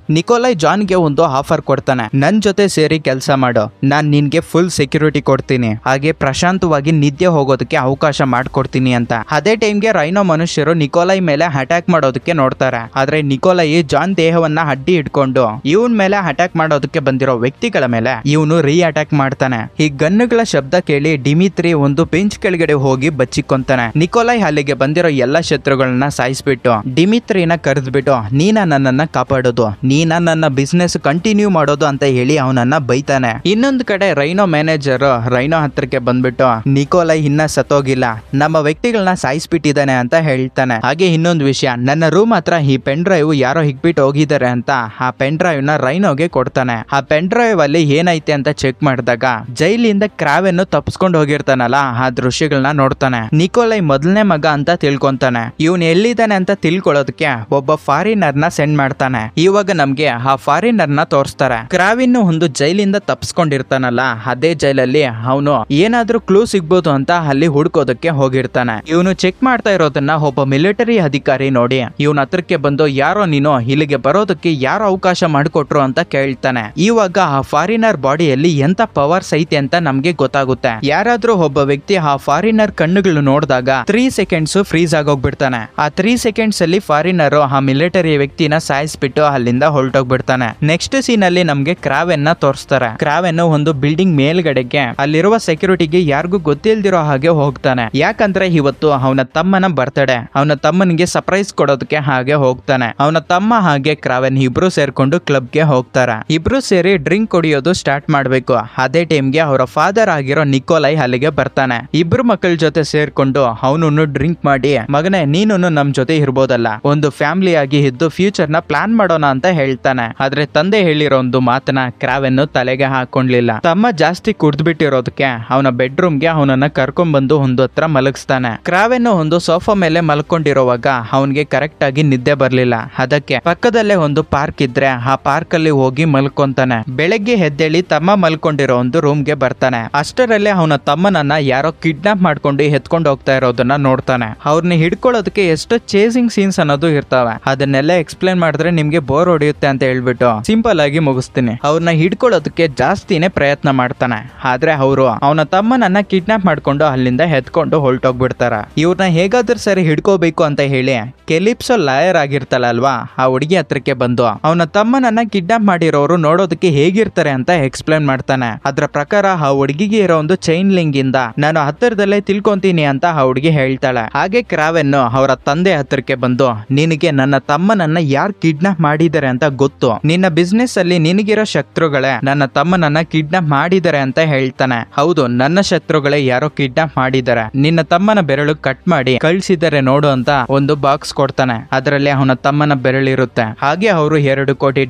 ನಿಕೋಲೈ ಜಾನ್ಗೆ ಒಂದು ಆಫರ್ ಕೊಡ್ತಾನೆ, ನನ್ ಜೊತೆ ಸೇರಿ ಕೆಲಸ ಮಾಡು, ನಾನ್ ನಿನ್ಗೆ ಫುಲ್ ಸೆಕ್ಯೂರಿಟಿ ಕೊಡ್ತೀನಿ, ಹಾಗೆ ಪ್ರಶಾಂತವಾಗಿ ನಿದ್ದೆ ಹೋಗೋದಕ್ಕೆ ಅವಕಾಶ ಮಾಡ್ಕೊಡ್ತೀನಿ ಅಂತ. ಅದೇ ಟೈಮ್ಗೆ ರೈನೋ ಮನುಷ್ಯರು ನಿಕೋಲೈ ಮೇಲೆ ಅಟ್ಯಾಕ್ ಮಾಡೋದಕ್ಕೆ ನೋಡ್ತಾರೆ. ಆದ್ರೆ ನಿಕೋಲೈ ಜಾನ್ ದೇಹವನ್ನ ಅಡ್ಡಿ ಇಟ್ಕೊಂಡು ಇವನ್ ಮೇಲೆ ಅಟ್ಯಾಕ್ ಮಾಡೋದಕ್ಕೆ ಬಂದಿರೋ ವ್ಯಕ್ತಿಗಳ ಮೇಲೆ ಇವನು ರೀ ಅಟ್ಯಾಕ್ ಮಾಡ್ತಾನೆ. ಈ ಗನ್ನುಗಳ ಶಬ್ದ ಕೇಳಿ ಡಿಮಿತ್ರಿ ಒಂದು ಬೆಂಚ್ ಕೆಳಗಡೆ ಹೋಗಿ ಬಚ್ಚಿಕೊಂತಾನೆ. ನಿಕೋಲೈ ಅಲ್ಲಿಗೆ ಬಂದಿರೋ ಎಲ್ಲಾ ಶತ್ರುಗಳನ್ನ ಸಾಯಿಸ್ಬಿಟ್ಟು ಡಿಮಿತ್ರಿನ ಕರೆದ್ಬಿಟ್ಟು, ನೀನ ನನ್ನನ್ನ ಕಾಪಾಡೋದು, ನೀನ ನನ್ನ ಬಿಸ್ನೆಸ್ ಕಂಟಿನ್ಯೂ ಮಾಡೋದು ಅಂತ ಹೇಳಿ ಅವನನ್ನ ಬೈತಾನೆ. ಇನ್ನೊಂದು ಕಡೆ ರೈನೋ ಮ್ಯಾನೇಜರ್ ರೈನೋ ಹತ್ರಕ್ಕೆ ಬಂದ್ಬಿಟ್ಟು, ನಿಕೋಲೈ ಇನ್ನ ಸತ್ತೋಗಿಲ್ಲ, ನಮ್ಮ ವ್ಯಕ್ತಿಗಳನ್ನ ಸಾಯಿಸ್ಬಿಟ್ಟಿದ್ದಾನೆ ಅಂತ ಹೇಳ್ತಾನೆ. ಹಾಗೆ ಇನ್ನೊಂದು ವಿಷಯ, ನನ್ನ ರೂಮ್ ಹತ್ರ ಈ ಪೆನ್ ಡ್ರೈವ್ ಯಾರೋ ಹಿಗ್ಬಿಟ್ಟು ಹೋಗಿದ್ದಾರೆ ಅಂತ ಆ ಪೆನ್ ಡ್ರೈವ್ ನ ರೈನೋಗೆ ಕೊಡ್ತಾನೆ. ಆ ಪೆನ್ ಡ್ರೈವ್ ಅಲ್ಲಿ ಏನೈತೆ ಅಂತ ಚೆಕ್ ಮಾಡಿದಾಗ ಜೈಲಿಂದ ಕ್ರಾವೆನ್ ತಪ್ಪಿಸ್ಕೊಂಡು ಹೋಗಿರ್ತಾನಲ್ಲ, ಆ ದೃಶ್ಯಗಳನ್ನ ನೋಡ್ತಾನೆ. ನಿಕೋಲೈ ಮೊದಲನೇ ಮಗ ಅಂತ ತಿಳ್ಕೊಂತಾನೆ. ಇವನ್ ಎಲ್ಲಿದ್ದಾನೆ ಅಂತ ತಿಳ್ಕೊಳ್ಳೋದಕ್ಕೆ ಒಬ್ಬ ಫಾರಿನರ್ ನ ಸೆಂಡ್ ಮಾಡ್ತಾನೆ. ಇವಾಗ ನಮ್ಗೆ ಆ ಫಾರಿನರ್ ನ ತೋರಿಸ್ತಾರೆ. ಕ್ರಾವಿನ್ ಒಂದು ಜೈಲಿಂದ ತಪ್ಪಿಸ್ಕೊಂಡಿರ್ತಾನಲ್ಲ, ಅದೇ ಜೈಲಲ್ಲಿ ಅವನು ಏನಾದ್ರೂ ಕ್ಲೂ ಸಿಗ್ಬೋದು ಅಂತ ಅಲ್ಲಿ ಹುಡ್ಕೋದಕ್ಕೆ ಹೋಗಿರ್ತಾನೆ. ಇವನು ಚೆಕ್ ಮಾಡ್ತಾ ಇರೋದನ್ನ ಒಬ್ಬ ಮಿಲಿಟರಿ ಅಧಿಕಾರಿ ನೋಡಿ ಇವನ ಹತ್ರಕ್ಕೆ ಬಂದು, ಯಾರೋ ನೀನು ಇಲ್ಲಿಗೆ ಬರೋದಕ್ಕೆ ಯಾರು ಅವಕಾಶ ಮಾಡಿಕೊಟ್ರು ಅಂತ ಕೇಳ್ತಾನೆ. ಇವಾಗ ಆ ಫಾರಿನರ್ ಬಾಡಿಯಲ್ಲಿ ಎಂತ ಪವರ್ಸ್ ಐತೆ ಅಂತ ನಮ್ಗೆ ಗೊತ್ತಾಗುತ್ತೆ. ಯಾರಾದ್ರೂ ಒಬ್ಬ ವ್ಯಕ್ತಿ ಆ ಫಾರಿನರ್ ಕಣ್ಣುಗಳು ನೋಡಿದಾಗ 3 ಸೆಕೆಂಡ್ಸ್ ಫ್ರೀಸ್ ಆಗೋಗ್ಬಿಡ್ತಾನೆ. ಆ 3 ಸೆಕೆಂಡ್ಸ್ ಅಲ್ಲಿ ಫಾರಿನರ್ ಆ ಮಿಲಿಟರಿ ವ್ಯಕ್ತಿನ ಸಾಯಿಸ್ಬಿಟ್ಟು ಅಲ್ಲಿಂದ ಹೊರಟೋಗ್ಬಿಡ್ತಾನೆ. ನೆಕ್ಸ್ಟ್ ಸೀನ್ ಅಲ್ಲಿ ನಮ್ಗೆ ಕ್ರಾವೆನ್ ನ ತೋರಿಸ್ತಾರೆ. ಕ್ರಾವೆನ್ ಒಂದು ಬಿಲ್ಡಿಂಗ್ ಮೇಲ್ಗಡೆಗೆ ಅಲ್ಲಿರುವ ಸೆಕ್ಯೂರಿಟಿಗೆ ಯಾರಿಗೂ ಗೊತ್ತಿಲ್ದಿರೋ ಹಾಗೆ ಹೋಗ್ತಾನೆ. ಯಾಕಂದ್ರೆ ಇವತ್ತು ಅವನ ತಮ್ಮನ ಬರ್ತಡೆ, ಅವನ ತಮ್ಮನಿಗೆ ಸರ್ಪ್ರೈಸ್ ಕೊಡೋದಕ್ಕೆ ಹಾಗೆ ಹೋಗ್ತಾನೆ. ಅವನ ತಮ್ಮ ಹಾಗೆ ಕ್ರಾವೆನ್ ಇಬ್ರು ಸೇರ್ಕೊಂಡು ಕ್ಲಬ್ಗೆ ಹೋಗ್ತಾರೆ. ಇಬ್ರು ಸೇರಿ ಡ್ರಿಂಕ್ ಕುಡಿಯೋದು ಸ್ಟಾರ್ಟ್ ಮಾಡ್ಬೇಕು. ಅದೇ ಟೈಮ್ಗೆ ಅವರ ಫಾದರ್ ಆಗಿರೋ ನಿಕೋಲೈ ಅಲ್ಲಿಗೆ ಬರ್ತಾನೆ. ಇಬ್ರು ಮಕ್ಕಳ ಜೊತೆ ಸೇರ್ಕೊಂಡು ಅವನು ಡ್ರಿಂಕ್ ಮಾಡಿ, ಮಗನೇ ನೀನು ನಮ್ ಜೊತೆ ಇರ್ಬೋದಲ್ಲ, ಒಂದು ಫ್ಯಾಮಿಲಿ ಆಗಿ ಇದ್ದು ಫ್ಯೂಚರ್ ನ ಪ್ಲಾನ್ ಮಾಡೋಣ ಅಂತ ಹೇಳ್ತಾನೆ. ಆದ್ರೆ ತಂದೆ ಹೇಳಿರೋ ಒಂದು ಮಾತನ್ನ ಕ್ರಾವೆನ್ ತಲೆಗೆ ಹಾಕೊಂಡ್ಲಿಲ್ಲ. ತಮ್ಮ ಜಾಸ್ತಿ ಕುಡ್ದ್ಬಿಟ್ಟಿರೋದಕ್ಕೆ ಅವನ ಬೆಡ್ರೂಮ್ಗೆ ಅವನನ್ನ ಕರ್ಕೊಂಡ್ ಬಂದು ಒಂದು ಹತ್ರ ಮಲಗಿಸ್ತಾನೆ. ಕ್ರಾವೆನ್ ಒಂದು ಸೋಫಾ ಮೇಲೆ ಮಲ್ಕೊಂಡಿರುವಾಗ ಅವನ್ಗೆ ಕರೆಕ್ಟ್ ಆಗಿ ನಿದ್ದೆ ಬರ್ಲಿಲ್ಲ. ಅದಕ್ಕೆ ಪಕ್ಕದಲ್ಲೇ ಒಂದು ಪಾರ್ಕ್ ಇದ್ರೆ ಆ ಪಾರ್ಕ್ ಅಲ್ಲಿ ಹೋಗಿ ಮಲ್ಕೊಂತಾನೆ. ಬೆಳಗ್ಗೆ ಎದ್ದೇಳಿ ತಮ್ಮ ಮಲ್ಕೊಂಡಿರೋ ಒಂದು ರೂಮ್ಗೆ ಬರ್ತಾನೆ. ಅಷ್ಟರಲ್ಲೇ ಅವನ ತಮ್ಮನನ್ನ ಯಾರೋ ಕಿಡ್ನಾಪ್ ಮಾಡ್ಕೊಂಡು ಎತ್ಕೊಂಡು ಹೋಗ್ತಾ ಇರೋದನ್ನ ನೋಡ್ತಾನೆ. ಅವ್ರನ್ನ ಹಿಡ್ಕೊಳ್ಳೋದಕ್ಕೆ ಎಷ್ಟು ಚೇಸಿಂಗ್ ಸೀನ್ಸ್ ಅನ್ನೋದು ಇರ್ತಾವೆ. ಅದನ್ನೆಲ್ಲ ಎಕ್ಸ್ಪ್ಲೇನ್ ಮಾಡಿದ್ರೆ ನಿಮ್ಗೆ ಬೋರ್ ಹೊಡೆಯುತ್ತೆ ಅಂತ ಹೇಳ್ಬಿಟ್ಟು ಸಿಂಪಲ್ ಆಗಿ ಮುಗಿಸ್ತೀನಿ. ಅವ್ರನ್ನ ಹಿಡ್ಕೊಳ್ಳೋದಕ್ಕೆ ಜಾಸ್ತಿನೇ ಪ್ರಯತ್ನ ಮಾಡ್ತಾನೆ. ಆದ್ರೆ ಅವರು ಅವನ ತಮ್ಮನನ್ನ ಕಿಡ್ನಾಪ್ ಮಾಡ್ಕೊಂಡು ಅಲ್ಲಿಂದ ಎತ್ಕೊಂಡು ಹೊರಟೋಗ್ಬಿಡ್ತಾರ. ಇವ್ರನ್ನ ಹೇಗಾದ್ರೂ ಸರಿ ಹಿಡ್ಕೋಬೇಕು ಅಂತ ಹೇಳಿ ಕೆಲಿಪ್ಸೋ ಲಾಯರ್ ಆಗಿರ್ತಾಳ ಅಲ್ವಾ, ಆ ಹುಡುಗಿ ಹತ್ರಕ್ಕೆ ಬಂದು ಅವನ ತಮ್ಮನನ್ನ ಕಿಡ್ನಾಪ್ ಮಾಡಿರೋರು ನೋಡೋದಕ್ಕೆ ಹೇಗಿರ್ತಾರೆ ಅಂತ ಎಕ್ಸ್ಪ್ಲೇನ್ ಮಾಡ್ತಾನೆ. ಅದ್ರ ಪ್ರಕಾರ ಆ ಹುಡುಗಿಗೆ ಇರೋ ಒಂದು ಚೈನ್ ಲಿಂಕ್ ಇಂದ ನಾನು ಹತ್ತಿರದಲ್ಲೇ ತಿಳ್ಕೊಂತೀನಿ ಅಂತ ಆ ಹುಡುಗಿ ಹೇಳ್ತಾಳೆ. ಹಾಗೆ ಕ್ರಾವೆನ್ ಅವರ ತಂದೆ ಹತ್ರಕ್ಕೆ ಬಂದು, ನಿನಗೆ ನನ್ನ ತಮ್ಮನನ್ನ ಯಾರು ಕಿಡ್ನಾಪ್ ಮಾಡಿದ್ದಾರೆ ಅಂತ ಗೊತ್ತು. ನಿನ್ನ ಬಿಸ್ನೆಸ್ ಅಲ್ಲಿ ನಿನಗಿರೋ ಶತ್ರುಗಳೇ ನನ್ನ ತಮ್ಮನನ್ನ ಕಿಡ್ನಾಪ್ ಮಾಡಿದ್ದಾರೆ ಅಂತ ಹೇಳ್ತಾನೆ. ಹೌದು, ನನ್ನ ಶತ್ರುಗಳೇ ಯಾರೋ ಕಿಡ್ನಾಪ್ ಮಾಡಿದ್ದಾರೆ, ನಿನ್ನ ತಮ್ಮನ ಬೆರಳು ಕಟ್ ಮಾಡಿ ಕಳ್ಸಿದ್ದಾರೆ ನೋಡು ಅಂತ ಒಂದು ಬಾಕ್ಸ್ ಕೊಡ್ತಾನೆ. ಅದರಲ್ಲಿ ಅವನ ತಮ್ಮನ ಬೆರಳಿರುತ್ತೆ. ಹಾಗೆ ಅವರು $2 ಕೋಟಿ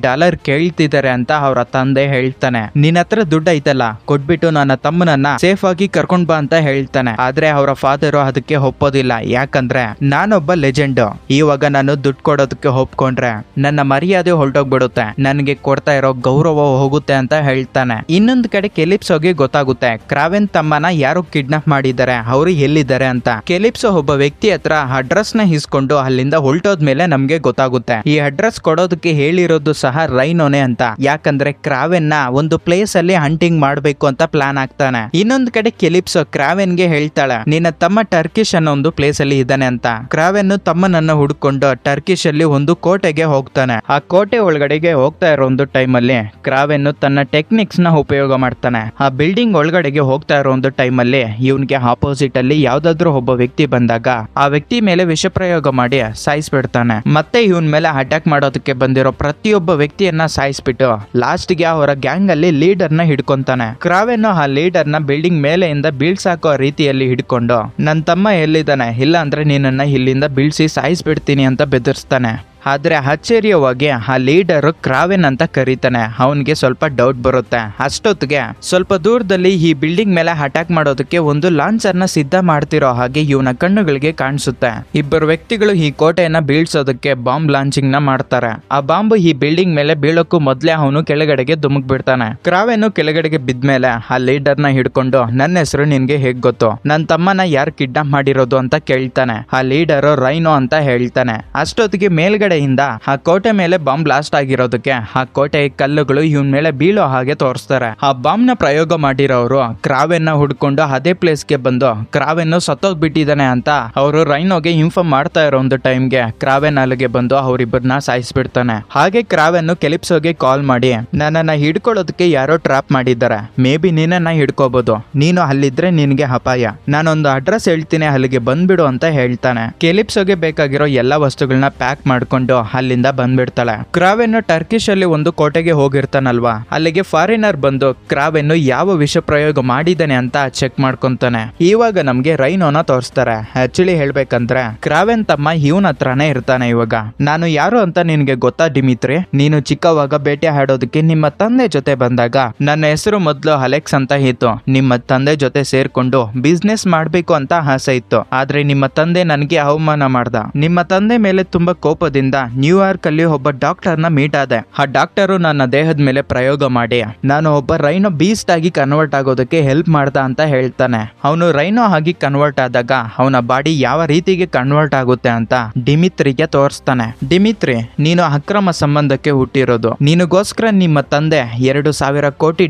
ಕೇಳ್ತಿದ್ದಾರೆ ಅಂತ ಅವರ ತಂದೆ ಹೇಳ್ತಾನೆ. ನಿನ್ನ ಹತ್ರ ದುಡ್ಡು ಐತಲ್ಲ, ಕೊಟ್ಬಿಟ್ಟು ನನ್ನ ತಮ್ಮನನ್ನ ಸೇಫ್ ಆಗಿ ಕರ್ಕೊಂಡ್ ಬಾ ಅಂತ ಹೇಳ್ತಾನೆ. ಆದ್ರೆ ಅವರ ಫಾದರ್ ಅದಕ್ಕೆ ಒಪ್ಪೋದಿಲ್ಲ. ಯಾಕಂದ್ರೆ ನಾನೊಬ್ಬ ಲೆಜೆಂಡ್, ಇವಾಗ ನಾನು ದುಡ್ಡು ಕೊಡೋದಕ್ಕೆ ಒಪ್ಕೊಂಡ್ರೆ ನನ್ನ ಮರ್ಯಾದೆ ಹೊರಟೋಗ್ಬಿಡುತ್ತೆ, ನನಗೆ ಕೊಡ್ತಾ ಇರೋ ಗೌರವ ಹೋಗುತ್ತೆ ಅಂತ ಹೇಳ್ತಾನೆ. ಇನ್ನೊಂದ್ ಕಡೆ ಕೆಲಿಪ್ಸೋಗೆ ಗೊತ್ತಾಗುತ್ತೆ ಕ್ರಾವೆನ್ ತಮ್ಮನ ಯಾರು ಕಿಡ್ನಾಪ್ ಮಾಡಿದ್ದಾರೆ, ಅವರು ಎಲ್ಲಿದ್ದಾರೆ ಅಂತ. ಕೆಲಿಪ್ಸೋ ಒಬ್ಬ ವ್ಯಕ್ತಿ ಹತ್ರ ಅಡ್ರೆಸ್ ನ ಇಸ್ಕೊಂಡು ಅಲ್ಲಿಂದ ಹೊರಟೋದ್ಮೇಲೆ ನಮ್ಗೆ ಗೊತ್ತಾಗುತ್ತೆ ಈ ಅಡ್ರೆಸ್ ಕೊಡೋದಕ್ಕೆ ಹೇಳಿರೋದು ಸಹ ರೈನೋನೆ ಅಂತ. ಯಾಕಂದ್ರೆ ಕ್ರಾವೆನ್ ನ ಒಂದು ಪ್ಲೇಸ್ ಅಲ್ಲಿ ಹಂಟಿಂಗ್ ಮಾಡ್ಬೇಕು ಅಂತ ಪ್ಲಾನ್ ಆಗ್ತಾನೆ. ಇನ್ನೊಂದ್ ಕಡೆ ಕೆಲಿಪ್ಸೋ ಕ್ರಾವೆನ್ ಗೆ ಹೇಳ್ತಾಳೆ, ನಿನ್ನ ತಮ್ಮ ಟರ್ಕಿಶ್ ಅನ್ನೋ ಒಂದು ಪ್ಲೇಸ್ ಅಲ್ಲಿ ಇದ್ದಾನೆ ಅಂತ. ಕ್ರಾವೆನ್ ತಮ್ಮನನ್ನ ಹುಡ್ಕೊಂಡು ಟರ್ಕಿಶ್ ಅಲ್ಲಿ ಒಂದು ಕೋಟೆಗೆ ಹೋಗ್ತಾನೆ. ಆ ಕೋಟೆ ಒಳಗಡೆಗೆ ಹೋಗ್ತಾ ಇರೋ ಒಂದು ಟೈಮ್ ಅಲ್ಲಿ ಕ್ರಾವೆನ್ ತನ್ನ ಟೆಕ್ನಿಕ್ಸ್ ನ ಉಪಯೋಗ ಮಾಡ್ತಾನೆ. ಆ ಬಿಲ್ಡಿಂಗ್ ಒಳಗಡೆಗೆ ಹೋಗ್ತಾ ಇರೋ ಒಂದು ಟೈಮ್ ಅಲ್ಲಿ ಇವನ್ಗೆ ಆಪೋಸಿಟ್ ಅಲ್ಲಿ ಯಾವ್ದಾದ್ರು ಒಬ್ಬ ವ್ಯಕ್ತಿ ಬಂದಾಗ ಆ ವ್ಯಕ್ತಿ ಮೇಲೆ ವಿಷ ಪ್ರಯೋಗ ಮಾಡಿ ಸಾಯಿಸ್ಬಿಡ್ತಾನೆ. ಮತ್ತೆ ಇವನ್ ಮೇಲೆ ಅಟ್ಯಾಕ್ ಮಾಡೋದಕ್ಕೆ ಬಂದಿರೋ ಪ್ರತಿಯೊಬ್ಬ ವ್ಯಕ್ತಿಯನ್ನ ಸಾಯಿಸ್ಬಿಟ್ಟು ಲಾಸ್ಟ್ ಗೆ ಅವರ ಗ್ಯಾಂಗ್ ಅಲ್ಲಿ ಲೀಡರ್ ನ ಹಿಡ್ಕೊಂತಾನೆ. ಕ್ರಾವೆನ್ ಆ ಲೀಡರ್ ನ ಬಿಲ್ಡಿಂಗ್ ಮೇಲೆಯಿಂದ ಬೀಳ್ಸಾಕೋ ರೀತಿಯಲ್ಲಿ ಹಿಡ್ಕೊಂಡು ನನ್ ತಮ್ಮ ಎಲ್ಲಿದ್ದಾನೆ, ಇಲ್ಲ ಅಂದ್ರೆ ನಿನ್ನನ್ನ ಇಲ್ಲಿಂದ ಬೀಳ್ಸಿ ಸಾಯಿಸ್ಬಿಡ್ತೀನಿ ಅಂತ ಬೆದರಿಸ್ತಾನೆ. ಆದ್ರೆ ಆಶ್ಚರ್ಯವಾಗಿ ಆ ಲೀಡರ್ ಕ್ರಾವೆನ್ ಅಂತ ಕರೀತಾನೆ. ಅವನ್ಗೆ ಸ್ವಲ್ಪ ಡೌಟ್ ಬರುತ್ತೆ. ಅಷ್ಟೊತ್ತಿಗೆ ಸ್ವಲ್ಪ ದೂರದಲ್ಲಿ ಈ ಬಿಲ್ಡಿಂಗ್ ಮೇಲೆ ಅಟ್ಯಾಕ್ ಮಾಡೋದಕ್ಕೆ ಒಂದು ಲಾಂಚರ್ ನ ಸಿದ್ಧ ಮಾಡ್ತಿರೋ ಹಾಗೆ ಇವನ ಕಣ್ಣುಗಳಿಗೆ ಕಾಣಿಸುತ್ತೆ. ಇಬ್ಬರು ವ್ಯಕ್ತಿಗಳು ಈ ಕೋಟೆಯನ್ನ ಬೀಳ್ಸೋದಕ್ಕೆ ಬಾಂಬ್ ಲಾಂಚಿಂಗ್ ನ ಮಾಡ್ತಾರೆ. ಆ ಬಾಂಬ್ ಈ ಬಿಲ್ಡಿಂಗ್ ಮೇಲೆ ಬೀಳೋಕ್ಕೂ ಮೊದ್ಲೇ ಅವನು ಕೆಳಗಡೆಗೆ ಧುಮುಕ್ ಬಿಡ್ತಾನೆ. ಕ್ರಾವೆನ್ ಕೆಳಗಡೆಗೆ ಬಿದ್ಮೇಲೆ ಆ ಲೀಡರ್ ನ ಹಿಡ್ಕೊಂಡು ನನ್ನ ಹೆಸರು ನಿನ್ಗೆ ಹೇಗ್ ಗೊತ್ತು, ನನ್ನ ತಮ್ಮನ ಯಾರು ಕಿಡ್ನಾಪ್ ಮಾಡಿರೋದು ಅಂತ ಕೇಳ್ತಾನೆ. ಆ ಲೀಡರ್ ರೈನೋ ಅಂತ ಹೇಳ್ತಾನೆ. ಅಷ್ಟೊತ್ತಿಗೆ ಮೇಲ್ಗಡೆ ಆ ಕೋಟೆ ಮೇಲೆ ಬಾಂಬ್ ಬ್ಲಾಸ್ಟ್ ಆಗಿರೋದಕ್ಕೆ ಆ ಕೋಟೆ ಕಲ್ಲುಗಳು ಇವನ್ ಮೇಲೆ ಬೀಳೋ ಹಾಗೆ ತೋರಿಸ್ತಾರೆ. ಆ ಬಾಂಬ್ ನ ಪ್ರಯೋಗ ಮಾಡಿರೋರು ಕ್ರಾವೆನ್ ನ ಹುಡ್ಕೊಂಡು ಅದೇ ಪ್ಲೇಸ್ ಗೆ ಬಂದು ಕ್ರಾವೆನ್ ಸತ್ತೋಗ್ಬಿಟ್ಟಿದ್ದಾನೆ ಅಂತ ಅವರು ರೈನೋಗೆ ಇನ್ಫಾರ್ಮ್ ಮಾಡ್ತಾ ಇರೋ ಒಂದು ಟೈಮ್ಗೆ ಕ್ರಾವೆನ್ ಅಲ್ಲಿಗೆ ಬಂದು ಅವರಿಬ್ಬರನ್ನ ಸಾಯಿಸ್ಬಿಡ್ತಾನೆ. ಹಾಗೆ ಕ್ರಾವೆನ್ ಕೆಲಿಪ್ಸೋಗೆ ಕಾಲ್ ಮಾಡಿ ನನ್ನನ್ನ ಹಿಡ್ಕೊಳ್ಳೋದಕ್ಕೆ ಯಾರೋ ಟ್ರಾಪ್ ಮಾಡಿದ್ದಾರೆ, ಮೇ ಬಿ ನಿನ್ನನ್ನ ಹಿಡ್ಕೋಬಹುದು, ನೀನು ಅಲ್ಲಿದ್ರೆ ನಿನ್ಗೆ ಅಪಾಯ, ನಾನೊಂದು ಅಡ್ರೆಸ್ ಹೇಳ್ತೀನಿ ಅಲ್ಲಿಗೆ ಬಂದ್ಬಿಡು ಅಂತ ಹೇಳ್ತಾನೆ. ಕೆಲಿಪ್ಸೋಗೆ ಬೇಕಾಗಿರೋ ಎಲ್ಲಾ ವಸ್ತುಗಳನ್ನ ಪ್ಯಾಕ್ ಮಾಡ್ಕೊಂಡು ಅಲ್ಲಿಂದ ಬಂದ್ಬಿಡ್ತಾಳೆ. ಕ್ರಾವೆನ್ ಟರ್ಕಿಶ್ ಅಲ್ಲಿ ಒಂದು ಕೋಟೆಗೆ ಹೋಗಿರ್ತಾನಲ್ವಾ, ಅಲ್ಲಿಗೆ ಫಾರಿನರ್ ಬಂದು ಕ್ರಾವೆನ್ ಯಾವ ವಿಷ ಪ್ರಯೋಗ ಮಾಡಿದಾನೆ ಅಂತ ಚೆಕ್ ಮಾಡ್ಕೊಂತಾನೆ. ಇವಾಗ ನಮ್ಗೆ ರೈನೋನ ತೋರಿಸ್ತಾರೆ. ಆಕ್ಚುಲಿ ಹೇಳ್ಬೇಕಂದ್ರೆ ಕ್ರಾವೆನ್ ತಮ್ಮ ಇವನ್ ಹತ್ರನೇ ಇರ್ತಾನೆ. ಇವಾಗ ನಾನು ಯಾರು ಅಂತ ನಿನ್ಗೆ ಗೊತ್ತಾ ಡಿಮಿತ್ರಿ, ನೀನು ಚಿಕ್ಕವಾಗ ಬೇಟೆ ಆಡೋದಕ್ಕೆ ನಿಮ್ಮ ತಂದೆ ಜೊತೆ ಬಂದಾಗ ನನ್ನ ಹೆಸರು ಮೊದ್ಲು ಅಲೆಕ್ಸ್ ಅಂತ ಇತ್ತು. ನಿಮ್ಮ ತಂದೆ ಜೊತೆ ಸೇರ್ಕೊಂಡು ಬಿಸ್ನೆಸ್ ಮಾಡ್ಬೇಕು ಅಂತ ಆಸೆ ಇತ್ತು. ಆದ್ರೆ ನಿಮ್ಮ ತಂದೆ ನನಗೆ ಅವಮಾನ ಮಾಡ್ದ. ನಿಮ್ಮ ತಂದೆ ಮೇಲೆ ತುಂಬಾ ಕೋಪದಿಂದ ನ್ಯೂಯಾರ್ಕ್ ಅಲ್ಲಿ ಒಬ್ಬ ಡಾಕ್ಟರ್ ನ ಮೀಟ್ ಆದೆ. ಆ ಡಾಕ್ಟರು ನನ್ನ ದೇಹದ ಮೇಲೆ ಪ್ರಯೋಗ ಮಾಡಿ ನಾನು ಒಬ್ಬ ರೈನೋ ಬೀಸ್ಟ್ ಆಗಿ ಕನ್ವರ್ಟ್ ಆಗೋದಕ್ಕೆ ಹೆಲ್ಪ್ ಮಾಡ್ದ ಅಂತ ಹೇಳ್ತಾನೆ. ಅವನು ರೈನೋ ಆಗಿ ಕನ್ವರ್ಟ್ ಆದಾಗ ಅವನ ಬಾಡಿ ಯಾವ ರೀತಿಗೆ ಕನ್ವರ್ಟ್ ಆಗುತ್ತೆ ಅಂತ ಡಿಮಿತ್ರಿಗೆ ತೋರಿಸ್ತಾನೆ. ಡಿಮಿತ್ರಿ, ನೀನು ಅಕ್ರಮ ಸಂಬಂಧಕ್ಕೆ ಹುಟ್ಟಿರೋದು, ನಿನಗೋಸ್ಕರ ನಿಮ್ಮ ತಂದೆ $2,000 ಕೋಟಿ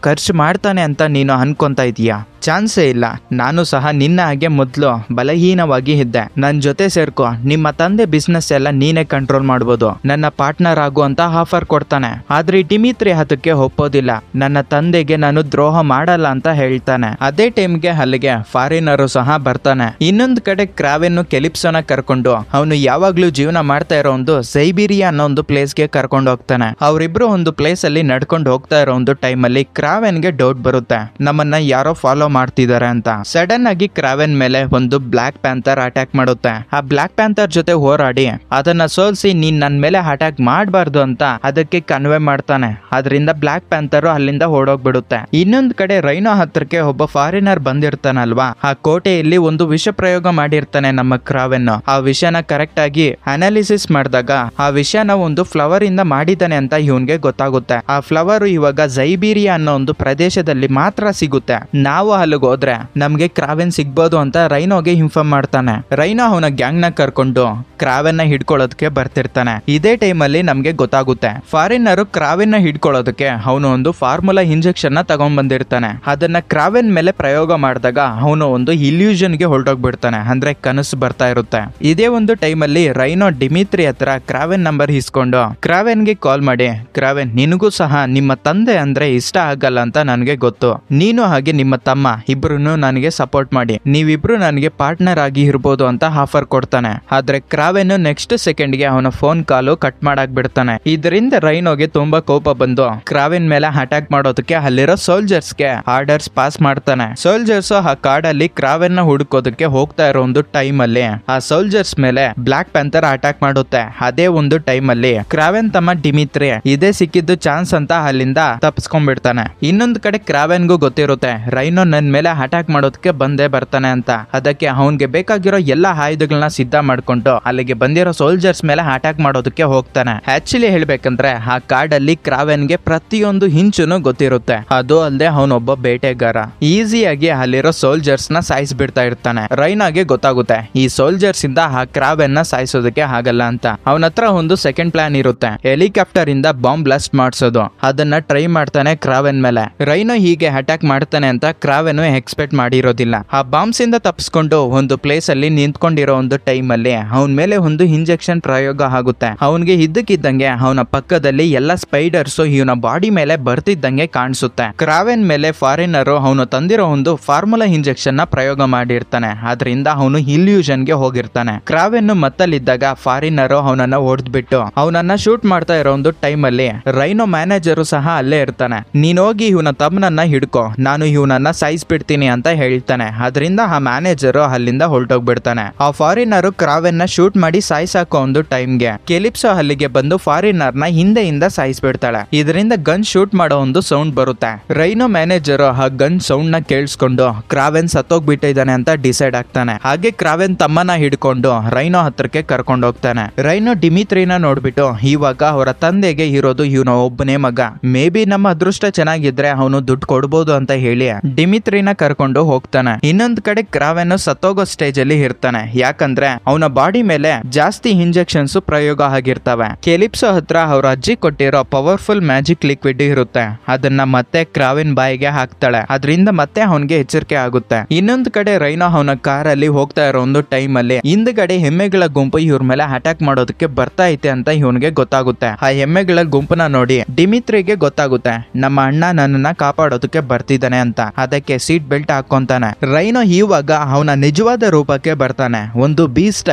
ಖರ್ಚು ಮಾಡ್ತಾನೆ ಅಂತ ನೀನು ಅನ್ಕೊಂತ ಇದೀಯಾ? ಚಾನ್ಸೇ ಇಲ್ಲ. ನಾನು ಸಹ ನಿನ್ನ ಹಾಗೆ ಮೊದಲು ಬಲಹೀನವಾಗಿ ಇದ್ದೆ. ನನ್ನ ಜೊತೆ ಸೇರ್ಕೊ, ನಿಮ್ಮ ತಂದೆ ಬಿಸ್ನೆಸ್ ಎಲ್ಲ ನೀನೇ ಕಂಟ್ರೋಲ್ ಮಾಡ್ಬೋದು, ನನ್ನ ಪಾರ್ಟ್ನರ್ ಆಗು ಅಂತ ಆಫರ್ ಕೊಡ್ತಾನೆ. ಆದ್ರೆ ಡಿಮಿತ್ರಿ ಅದಕ್ಕೆ ಒಪ್ಪೋದಿಲ್ಲ. ನನ್ನ ತಂದೆಗೆ ನಾನು ದ್ರೋಹ ಮಾಡಲ್ಲ ಅಂತ ಹೇಳ್ತಾನೆ. ಅದೇ ಟೈಮ್ಗೆ ಅಲ್ಲಿಗೆ ಫಾರಿನರು ಸಹ ಬರ್ತಾನೆ. ಇನ್ನೊಂದು ಕಡೆ ಕ್ರಾವೆನ್ ಕೆಲಿಪ್ಸೋನ ಕರ್ಕೊಂಡು ಅವನು ಯಾವಾಗ್ಲೂ ಜೀವನ ಮಾಡ್ತಾ ಇರೋ ಒಂದು ಸೈಬೀರಿಯಾ ಅನ್ನೋ ಒಂದು ಪ್ಲೇಸ್ಗೆ ಕರ್ಕೊಂಡು ಹೋಗ್ತಾನೆ. ಅವರಿಬ್ರು ಒಂದು ಪ್ಲೇಸ್ ಅಲ್ಲಿ ನಡ್ಕೊಂಡು ಹೋಗ್ತಾ ಇರೋ ಒಂದು ಟೈಮ್ ಅಲ್ಲಿ ಕ್ರಾವೆನ್ಗೆ ಡೌಟ್ ಬರುತ್ತೆ, ನಮ್ಮನ್ನ ಯಾರೋ ಫಾಲೋ ಮಾಡ್ತಿದ್ದಾರೆ ಅಂತ. ಸಡನ್ ಆಗಿ ಕ್ರಾವೆನ್ ಮೇಲೆ ಒಂದು ಬ್ಲಾಕ್ ಪ್ಯಾಂಥರ್ ಅಟ್ಯಾಕ್ ಮಾಡುತ್ತೆ. ಆ ಬ್ಲಾಕ್ ಪ್ಯಾಂಥರ್ ಜೊತೆ ಹೋರಾಡಿ ಅದನ್ನ ಸೋಲ್ಸಿ ನೀನ್ ನನ್ ಮೇಲೆ ಅಟ್ಯಾಕ್ ಮಾಡಬಾರ್ದು ಅಂತ ಅದಕ್ಕೆ ಕನ್ವೆ ಮಾಡ್ತಾನೆ. ಅದರಿಂದ ಬ್ಲಾಕ್ ಪ್ಯಾಂಥರ್ ಅಲ್ಲಿಂದ ಓಡೋಗ್ಬಿಡುತ್ತೆ. ಇನ್ನೊಂದ್ ಕಡೆ ರೈನೋ ಹತ್ರಕ್ಕೆ ಒಬ್ಬ ಫಾರಿನರ್ ಬಂದಿರ್ತಾನಲ್ವಾ, ಆ ಕೋಟೆಯಲ್ಲಿ ಒಂದು ವಿಷ ಪ್ರಯೋಗ ಮಾಡಿರ್ತಾನೆ ನಮ್ಮ ಕ್ರಾವೆನ್. ಆ ವಿಷನ ಕರೆಕ್ಟ್ ಆಗಿ ಅನಾಲಿಸಿಸ್ ಮಾಡಿದಾಗ ಆ ವಿಷನ ಒಂದು ಫ್ಲವರ್ ಇಂದ ಮಾಡಿದ್ದಾನೆ ಅಂತ ಇವನ್ಗೆ ಗೊತ್ತಾಗುತ್ತೆ. ಆ ಫ್ಲವರ್ ಇವಾಗ ಸೈಬೀರಿಯಾ ಅನ್ನೋ ಒಂದು ಪ್ರದೇಶದಲ್ಲಿ ಮಾತ್ರ ಸಿಗುತ್ತೆ. ನಾವು ಅಲ್ಲಿಗೆ ಹೋದ್ರೆ ನಮ್ಗೆ ಕ್ರಾವೆನ್ ಸಿಗ್ಬೋದು ಅಂತ ರೈನೋಗೆ ಇನ್ಫಾರ್ಮ್ ಮಾಡ್ತಾನೆ. ರೈನೋ ಅವನ ಗ್ಯಾಂಗ್ ನ ಕರ್ಕೊಂಡು ಕ್ರಾವೆನ್ ನ ಹಿಡ್ಕೊಳ್ಳೋದಕ್ಕೆ ಬರ್ತಿರ್ತಾನೆ. ಇದೇ ಟೈಮ್ ಅಲ್ಲಿ ನಮ್ಗೆ ಗೊತ್ತಾಗುತ್ತೆ ಫಾರಿನರ್ ಕ್ರಾವೆನ್ ನ ಹಿಡ್ಕೊಳ್ಳೋದಕ್ಕೆ ಅವನು ಒಂದು ಫಾರ್ಮುಲಾ ಇಂಜೆಕ್ಷನ್ ನ ತಗೊಂಡ್ ಬಂದಿರ್ತಾನೆ. ಅದನ್ನ ಕ್ರಾವೆನ್ ಮೇಲೆ ಪ್ರಯೋಗ ಮಾಡಿದಾಗ ಅವನು ಒಂದು ಇಲ್ಯೂಷನ್ ಗೆ ಹೊರಟೋಗ್ಬಿಡ್ತಾನೆ, ಅಂದ್ರೆ ಕನಸು ಬರ್ತಾ ಇರುತ್ತೆ. ಇದೇ ಒಂದು ಟೈಮ್ ಅಲ್ಲಿ ರೈನೋ ಡಿಮಿತ್ರಿ ಹತ್ರ ಕ್ರಾವೆನ್ ನಂಬರ್ ಇಸ್ಕೊಂಡು ಕ್ರಾವೆನ್ ಗೆ ಕಾಲ್ ಮಾಡಿ, ಕ್ರಾವೆನ್ ನಿನಗೂ ಸಹ ನಿಮ್ಮ ತಂದೆ ಅಂದ್ರೆ ಇಷ್ಟ ಆಗಲ್ಲ ಅಂತ ನನ್ಗೆ ಗೊತ್ತು, ನೀನು ಹಾಗೆ ನಿಮ್ಮ ತಮ್ಮ ಇಬ್ರು ನನಗೆ ಸಪೋರ್ಟ್ ಮಾಡಿ, ನೀವಿಬ್ರು ನನಗೆ ಪಾರ್ಟ್ನರ್ ಆಗಿ ಇರ್ಬೋದು ಅಂತ ಆಫರ್ ಕೊಡ್ತಾನೆ. ಆದ್ರೆ ಕ್ರಾವೆನ್ ನೆಕ್ಸ್ಟ್ ಸೆಕೆಂಡ್ ಗೆ ಅವನ ಫೋನ್ ಕಾಲು ಕಟ್ ಮಾಡಾಕ್ ಬಿಡ್ತಾನೆ. ಇದರಿಂದ ರೈನೋಗೆ ತುಂಬಾ ಕೋಪ ಬಂದು ಕ್ರಾವೆನ್ ಮೇಲೆ ಅಟ್ಯಾಕ್ ಮಾಡೋದಕ್ಕೆ ಅಲ್ಲಿರೋ ಸೋಲ್ಜರ್ಸ್ ಗೆ ಆರ್ಡರ್ಸ್ ಪಾಸ್ ಮಾಡ್ತಾನೆ. ಸೋಲ್ಜರ್ಸ್ ಆ ಕಾಡಲ್ಲಿ ಕ್ರಾವೆನ್ ನ ಹುಡುಕೋದಕ್ಕೆ ಹೋಗ್ತಾ ಇರೋ ಒಂದು ಟೈಮ್ ಅಲ್ಲಿ ಆ ಸೋಲ್ಜರ್ಸ್ ಮೇಲೆ ಬ್ಲಾಕ್ ಪ್ಯಾಂಥರ್ ಅಟ್ಯಾಕ್ ಮಾಡುತ್ತೆ. ಅದೇ ಒಂದು ಟೈಮ್ ಅಲ್ಲಿ ಕ್ರಾವೆನ್ ತಮ್ಮ ಡಿಮಿತ್ರಿ ಇದೇ ಸಿಕ್ಕಿದ್ದು ಚಾನ್ಸ್ ಅಂತ ಅಲ್ಲಿಂದ ತಪ್ಪಿಸ್ಕೊಂಡ್ಬಿಡ್ತಾನೆ. ಇನ್ನೊಂದು ಕಡೆ ಕ್ರಾವೆನ್ಗೂ ಗೊತ್ತಿರುತ್ತೆ ರೈನೋ ನನ್ ಮೇಲೆ ಅಟ್ಯಾಕ್ ಮಾಡೋದಕ್ಕೆ ಬಂದೇ ಬರ್ತಾನೆ ಅಂತ. ಅದಕ್ಕೆ ಅವನ್ಗೆ ಬೇಕಾಗಿರೋ ಎಲ್ಲಾ ಆಯುಧಗಳನ್ನ ಸಿದ್ಧ ಮಾಡ್ಕೊಂಡು ಅಲ್ಲಿಗೆ ಬಂದಿರೋ ಸೋಲ್ಜರ್ಸ್ ಮೇಲೆ ಅಟ್ಯಾಕ್ ಮಾಡೋದಕ್ಕೆ ಹೋಗ್ತಾನೆ. ಆಕ್ಚುಲಿ ಹೇಳ್ಬೇಕಂದ್ರೆ ಆ ಕಾಡಲ್ಲಿ ಕ್ರಾವೆನ್ಗೆ ಪ್ರತಿಯೊಂದು ಹಿಂಚುನು ಗೊತ್ತಿರುತ್ತೆ. ಅದು ಅಲ್ಲದೆ ಅವನೊಬ್ಬ ಬೇಟೆಗಾರ. ಈಸಿಯಾಗಿ ಅಲ್ಲಿರೋ ಸೋಲ್ಜರ್ಸ್ ನ ಸಾಯಿಸ್ಬಿಡ್ತಾ ಇರ್ತಾನೆ. ರೈನಾಗೆ ಗೊತ್ತಾಗುತ್ತೆ ಈ ಸೋಲ್ಜರ್ಸ್ ಇಂದ ಆ ಕ್ರಾವೆನ್ ನ ಸಾಯಿಸೋದಕ್ಕೆ ಆಗಲ್ಲ ಅಂತ. ಅವನ ಹತ್ರ ಒಂದು ಸೆಕೆಂಡ್ ಪ್ಲಾನ್ ಇರುತ್ತೆ, ಹೆಲಿಕಾಪ್ಟರ್ ಇಂದ ಬಾಂಬ್ ಬ್ಲಾಸ್ಟ್ ಮಾಡಿಸೋದು. ಅದನ್ನ ಟ್ರೈ ಮಾಡ್ತಾನೆ ಕ್ರಾವೆನ್ ಮೇಲೆ. ರೈನೋ ಹೀಗೆ ಅಟ್ಯಾಕ್ ಮಾಡ್ತಾನೆ ಅಂತ ಕ್ರಾವೆನ್ ಎಕ್ಸ್ಪೆಕ್ಟ್ ಮಾಡಿರೋದಿಲ್ಲ. ಆ ಬಾಂಬ್ಸ್ ಇಂದ ತಪ್ಪಿಸ್ಕೊಂಡು ಒಂದು ಪ್ಲೇಸ್ ಅಲ್ಲಿ ನಿಂತ್ಕೊಂಡಿರೋ ಒಂದು ಟೈಮ್ ಅಲ್ಲಿ ಅವನ ಮೇಲೆ ಒಂದು ಇಂಜೆಕ್ಷನ್ ಪ್ರಯೋಗ ಆಗುತ್ತೆ. ಅವನ್ಗೆ ಇದ್ದಕ್ಕಿದ್ದಂಗೆ ಅವನ ಪಕ್ಕದಲ್ಲಿ ಎಲ್ಲ ಸ್ಪೈಡರ್ಸ್ ಇವನ ಬಾಡಿ ಮೇಲೆ ಬರ್ತಿದ್ದಂಗೆ ಕಾಣಿಸುತ್ತೆ. ಕ್ರಾವೆನ್ ಮೇಲೆ ಫಾರಿನರ್ ಅವನು ತಂದಿರೋ ಒಂದು ಫಾರ್ಮುಲಾ ಇಂಜೆಕ್ಷನ್ ನ ಪ್ರಯೋಗ ಮಾಡಿರ್ತಾನೆ. ಆದ್ರಿಂದ ಅವನು ಇಲ್ಯೂಷನ್ ಗೆ ಹೋಗಿರ್ತಾನೆ. ಕ್ರಾವೆನ್ ಮತ್ತಲ್ಲಿದ್ದಾಗ ಫಾರಿನರ್ ಅವನನ್ನ ಹೊಡೆದ್ಬಿಟ್ಟು ಅವನನ್ನ ಶೂಟ್ ಮಾಡ್ತಾ ಇರೋ ಒಂದು ಟೈಮ್ ಅಲ್ಲಿ ರೈನೋ ಮ್ಯಾನೇಜರ್ ಸಹ ಅಲ್ಲೇ ಇರ್ತಾನೆ. ನೀನ್ ಹೋಗಿ ಇವನ ತಮ್ಮನನ್ನ ಹಿಡ್ಕೊ, ನಾನು ಇವನನ್ನ ಸಾಯಿಸ್ಬಿಡ್ತೀನಿ ಅಂತ ಹೇಳ್ತಾನೆ. ಅದರಿಂದ ಆ ಮ್ಯಾನೇಜರ್ ಅಲ್ಲಿಂದ ಹೊರಟೋಗ್ಬಿಡ್ತಾನೆ. ಆ ಫಾರಿನರ್ ಕ್ರಾವೆನ್ ನ ಶೂಟ್ ಮಾಡಿ ಸಾಯಿಸಾಕೋ ಒಂದು ಟೈಮ್ಗೆ ಕೆಲಿಪ್ಸೋ ಅಲ್ಲಿಗೆ ಬಂದು ಫಾರಿನರ್ ನ ಹಿಂದೆಯಿಂದ ಸಾಯಿಸ್ಬಿಡ್ತಾಳೆ. ಇದರಿಂದ ಗನ್ ಶೂಟ್ ಮಾಡೋ ಒಂದು ಸೌಂಡ್ ಬರುತ್ತೆ. ರೈನೋ ಮ್ಯಾನೇಜರ್ ಆ ಗನ್ ಸೌಂಡ್ ನ ಕೇಳಿಸ್ಕೊಂಡು ಕ್ರಾವೆನ್ ಸತ್ತೋಗ್ಬಿಟ್ಟಿದ್ದಾನೆ ಅಂತ ಡಿಸೈಡ್ ಆಗ್ತಾನೆ. ಹಾಗೆ ಕ್ರಾವೆನ್ ತಮ್ಮನ ಹಿಡ್ಕೊಂಡು ರೈನೋ ಹತ್ರಕ್ಕೆ ಕರ್ಕೊಂಡು ಹೋಗ್ತಾನೆ. ರೈನೋ ಡಿಮಿತ್ರಿನ ನೋಡ್ಬಿಟ್ಟು ಇವಾಗ ಅವರ ತಂದೆಗೆ ಇರೋದು ಇವನ ಒಬ್ಬನೇ ಮಗ, ಮೇ ಬಿ ನಮ್ಮ ಅದೃಷ್ಟ ಚೆನ್ನಾಗಿದ್ರೆ ಅವನು ದುಡ್ಡು ಕೊಡ್ಬೋದು ಅಂತ ಹೇಳಿ ಡಿಮಿತ್ರಿನ ಕರ್ಕೊಂಡು ಹೋಗ್ತಾನೆ. ಇನ್ನೊಂದ್ ಕಡೆ ಕ್ರಾವೆನ್ ಸತ್ತೋಗೋ ಸ್ಟೇಜ್ ಅಲ್ಲಿ ಇರ್ತಾನೆ. ಯಾಕಂದ್ರೆ ಅವನ ಬಾಡಿ ಮೇಲೆ ಜಾಸ್ತಿ ಇಂಜೆಕ್ಷನ್ಸ್ ಪ್ರಯೋಗ ಆಗಿರ್ತವೆ. ಕೆಲಿಪ್ಸೋ ಹತ್ರ ಅವ್ರ ಅಜ್ಜಿ ಕೊಟ್ಟಿರೋ ಪವರ್ಫುಲ್ ಮ್ಯಾಜಿಕ್ ಲಿಕ್ವಿಡ್ ಇರುತ್ತೆ. ಅದನ್ನ ಮತ್ತೆ ಕ್ರಾವೆನ್ ಬಾಯಿಗೆ ಹಾಕ್ತಾಳೆ. ಅದರಿಂದ ಮತ್ತೆ ಅವನ್ಗೆ ಎಚ್ಚರಿಕೆ ಆಗುತ್ತೆ. ಇನ್ನೊಂದ್ ಕಡೆ ರೈನೋ ಅವನ ಕಾರಲ್ಲಿ ಹೋಗ್ತಾ ಇರೋ ಒಂದು ಟೈಮ್ ಅಲ್ಲಿ ಹಿಂದ್ಗಡೆ ಎಮ್ಮೆಗಳ ಗುಂಪು ಇವ್ರ ಮೇಲೆ ಅಟ್ಯಾಕ್ ಮಾಡೋದಕ್ಕೆ ಬರ್ತಾ ಐತೆ ಅಂತ ಇವನ್ಗೆ ಗೊತ್ತಾಗುತ್ತೆ. ಆ ಎಮ್ಮೆಗಳ ಗುಂಪನ್ನ ನೋಡಿ ಡಿಮಿತ್ರಿಗೆ ಗೊತ್ತಾಗುತ್ತೆ ನಮ್ಮ ಅಣ್ಣ ನನ್ನನ್ನ ಕಾಪಾಡೋದಕ್ಕೆ ಬರ್ತಿದ್ದಾನೆ ಅಂತ. ಅದಕ್ಕೆ ಸೀಟ್ ಬೆಲ್ಟ್ ಹಾಕೊಂತಾನೆ. ರೈನೋ ಇವಾಗ ಅವನ ನಿಜವಾದ ರೂಪಕ್ಕೆ ಬರ್ತಾನೆ. ಒಂದು ಬೀಸ್ಟ್